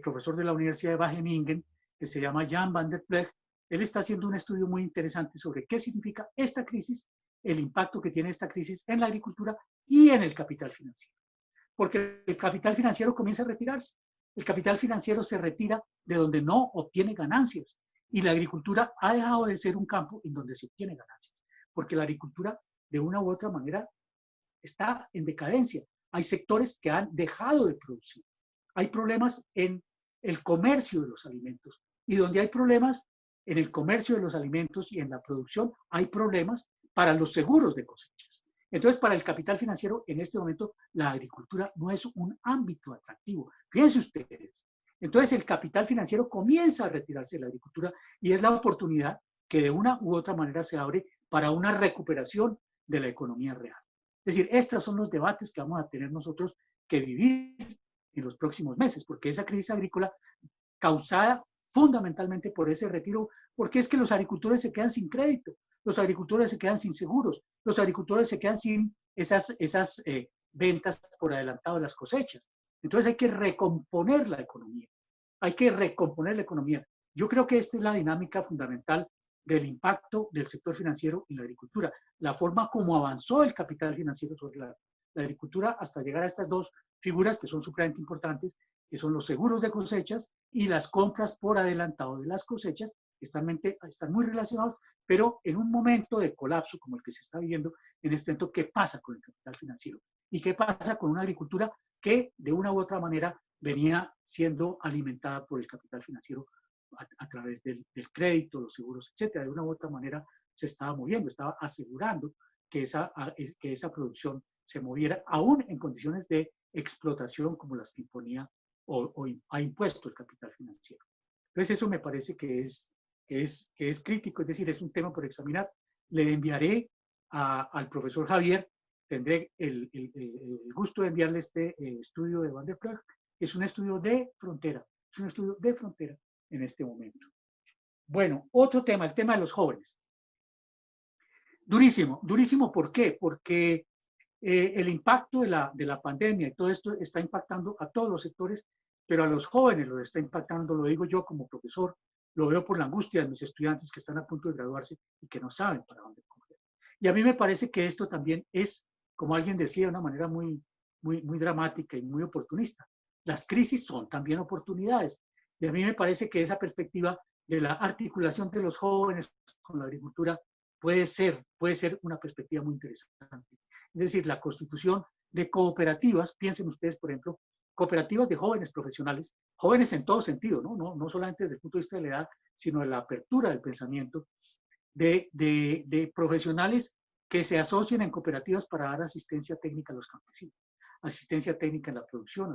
profesor de la Universidad de Wageningen, que se llama Jan van der Plegh. Él está haciendo un estudio muy interesante sobre qué significa esta crisis, el impacto que tiene esta crisis en la agricultura y en el capital financiero. Porque el capital financiero comienza a retirarse. El capital financiero se retira de donde no obtiene ganancias. Y la agricultura ha dejado de ser un campo en donde se obtiene ganancias. Porque la agricultura, de una u otra manera, está en decadencia. Hay sectores que han dejado de producir. Hay problemas en el comercio de los alimentos. Y donde hay problemas en el comercio de los alimentos y en la producción, hay problemas para los seguros de cosechas. Entonces, para el capital financiero, en este momento, la agricultura no es un ámbito atractivo. Fíjense ustedes. Entonces, el capital financiero comienza a retirarse de la agricultura y es la oportunidad que de una u otra manera se abre para una recuperación de la economía real. Es decir, estos son los debates que vamos a tener nosotros que vivir en los próximos meses, porque esa crisis agrícola causada fundamentalmente por ese retiro, porque es que los agricultores se quedan sin crédito, los agricultores se quedan sin seguros, los agricultores se quedan sin esas ventas por adelantado de las cosechas. Entonces hay que recomponer la economía, hay que recomponer la economía. Yo creo que esta es la dinámica fundamental del impacto del sector financiero en la agricultura, la forma como avanzó el capital financiero sobre la agricultura hasta llegar a estas dos figuras que son supremamente importantes, que son los seguros de cosechas y las compras por adelantado de las cosechas, que están muy relacionados, pero en un momento de colapso como el que se está viviendo en este momento, ¿qué pasa con el capital financiero? ¿Y qué pasa con una agricultura que de una u otra manera venía siendo alimentada por el capital financiero a través del crédito, los seguros, etcétera? De una u otra manera se estaba moviendo, estaba asegurando que esa producción se moviera, aún en condiciones de explotación como las que imponía o ha impuesto el capital financiero. Entonces eso me parece que es crítico, es decir, es un tema por examinar. Le enviaré al profesor Javier, tendré el gusto de enviarle este estudio de Van der Plegh, que es un estudio de frontera, en este momento. Bueno, otro tema, el tema de los jóvenes. Durísimo, durísimo, ¿por qué? Porque el impacto de la pandemia y todo esto está impactando a todos los sectores, pero a los jóvenes los está impactando, lo digo yo como profesor, lo veo por la angustia de mis estudiantes que están a punto de graduarse y que no saben para dónde coger. Y a mí me parece que esto también es, como alguien decía de una manera muy dramática y muy oportunista, las crisis son también oportunidades. Y a mí me parece que esa perspectiva de la articulación de los jóvenes con la agricultura puede ser una perspectiva muy interesante. Es decir, la constitución de cooperativas, piensen ustedes, por ejemplo, cooperativas de jóvenes profesionales, jóvenes en todo sentido, no solamente desde el punto de vista de la edad, sino de la apertura del pensamiento, de profesionales que se asocien en cooperativas para dar asistencia técnica a los campesinos, asistencia técnica en la producción,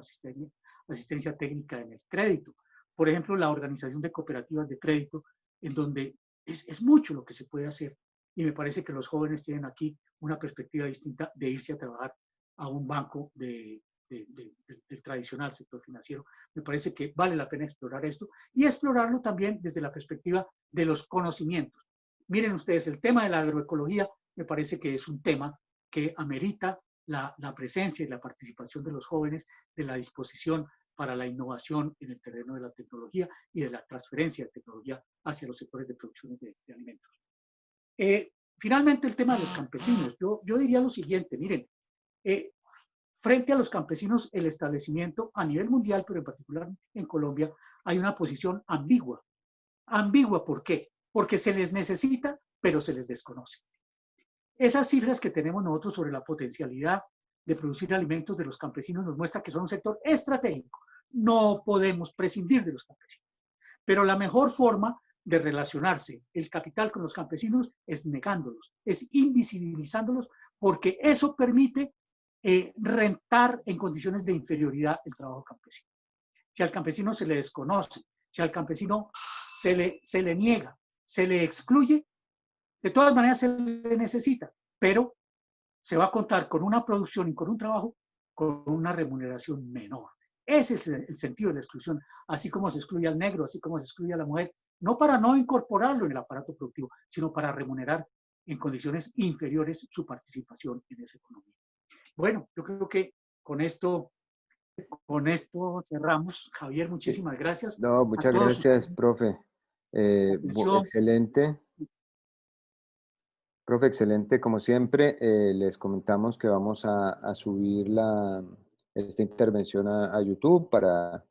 asistencia técnica en el crédito. Por ejemplo, la organización de cooperativas de crédito, en donde es mucho lo que se puede hacer. Y me parece que los jóvenes tienen aquí una perspectiva distinta de irse a trabajar a un banco de del tradicional sector financiero. Me parece que vale la pena explorar esto y explorarlo también desde la perspectiva de los conocimientos. Miren ustedes, el tema de la agroecología me parece que es un tema que amerita la presencia y la participación de los jóvenes, de la disposición para la innovación en el terreno de la tecnología y de la transferencia de tecnología hacia los sectores de producción de alimentos. Finalmente, el tema de los campesinos. Yo diría lo siguiente, miren, frente a los campesinos, el establecimiento a nivel mundial, pero en particular en Colombia, hay una posición ambigua. Ambigua, ¿por qué? Porque se les necesita, pero se les desconoce. Esas cifras que tenemos nosotros sobre la potencialidad de producir alimentos de los campesinos nos muestra que son un sector estratégico. No podemos prescindir de los campesinos. Pero la mejor forma de relacionarse el capital con los campesinos es negándolos, es invisibilizándolos, porque eso permite rentar en condiciones de inferioridad el trabajo campesino. Si al campesino se le desconoce, si al campesino se le niega, se le excluye, de todas maneras se le necesita, pero se va a contar con una producción y con un trabajo con una remuneración menor. Ese es el sentido de la exclusión, así como se excluye al negro, así como se excluye a la mujer, no para no incorporarlo en el aparato productivo, sino para remunerar en condiciones inferiores su participación en esa economía. Bueno, yo creo que con esto cerramos. Javier, Sí. muchísimas gracias No, a muchas todos gracias, ustedes profe. por su atención. Excelente. Profe, excelente. Como siempre, les comentamos que vamos a subir esta intervención a YouTube para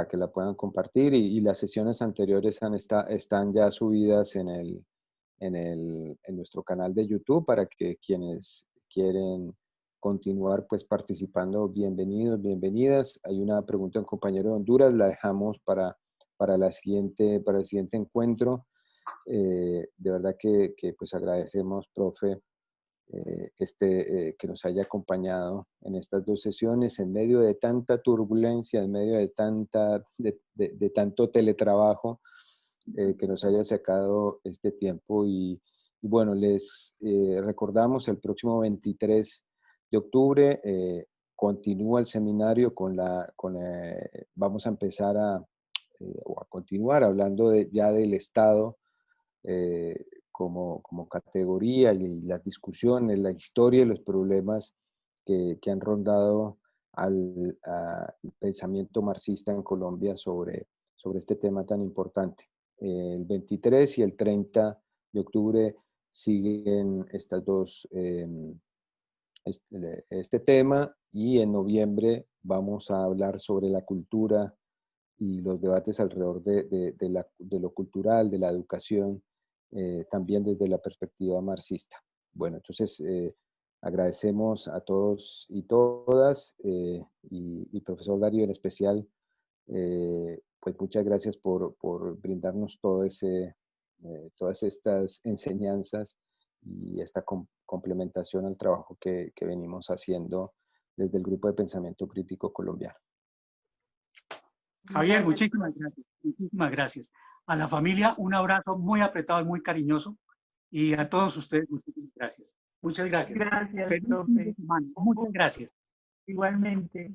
que la puedan compartir y las sesiones anteriores están ya subidas en nuestro canal de YouTube para que quienes quieren continuar pues participando, bienvenidos, bienvenidas. Hay una pregunta de un compañero de Honduras, la dejamos para el siguiente encuentro. De verdad que pues agradecemos, profe, que nos haya acompañado en estas dos sesiones en medio de tanta turbulencia, en medio de tanto teletrabajo, que nos haya sacado este tiempo y bueno, les recordamos el próximo 23 de octubre continúa el seminario vamos a empezar o a continuar hablando ya del Estado como categoría y las discusiones, la historia y los problemas que han rondado al pensamiento marxista en Colombia sobre este tema tan importante. El 23 y el 30 de octubre siguen este tema y en noviembre vamos a hablar sobre la cultura y los debates alrededor de lo cultural, de la educación, también desde la perspectiva marxista. Bueno, entonces agradecemos a todos y todas y profesor Darío en especial, pues muchas gracias por brindarnos todas estas enseñanzas y esta complementación al trabajo que venimos haciendo desde el Grupo de Pensamiento Crítico Colombiano. Javier, muchísimas gracias. Muchísimas gracias. A la familia, un abrazo muy apretado y muy cariñoso. Y a todos ustedes, muchísimas gracias. Muchas gracias. Gracias, Feliz profe. fin de semana. Muchas gracias. Igualmente.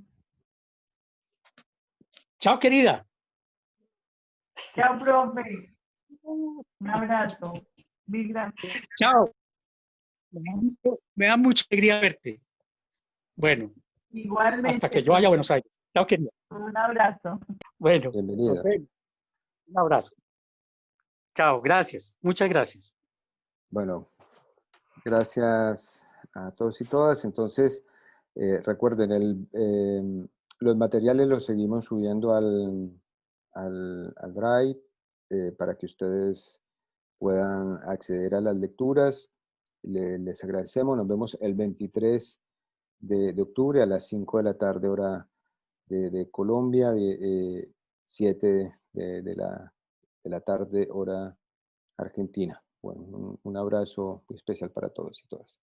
Chao, querida. Chao, profe. Un abrazo. Mil gracias. Chao. Me da mucha alegría verte. Bueno, Igualmente. hasta que yo vaya a Buenos Aires. Chao, querida. Un abrazo. Bueno, Bienvenida. nos vemos. Un abrazo. Chao, gracias. Muchas gracias. Bueno, gracias a todos y todas. Entonces, recuerden, los materiales los seguimos subiendo al Drive para que ustedes puedan acceder a las lecturas. Les agradecemos. Nos vemos el 23 de octubre a las 5 de la tarde, hora de Colombia, 7 de la tarde, hora Argentina. Bueno, un abrazo especial para todos y todas.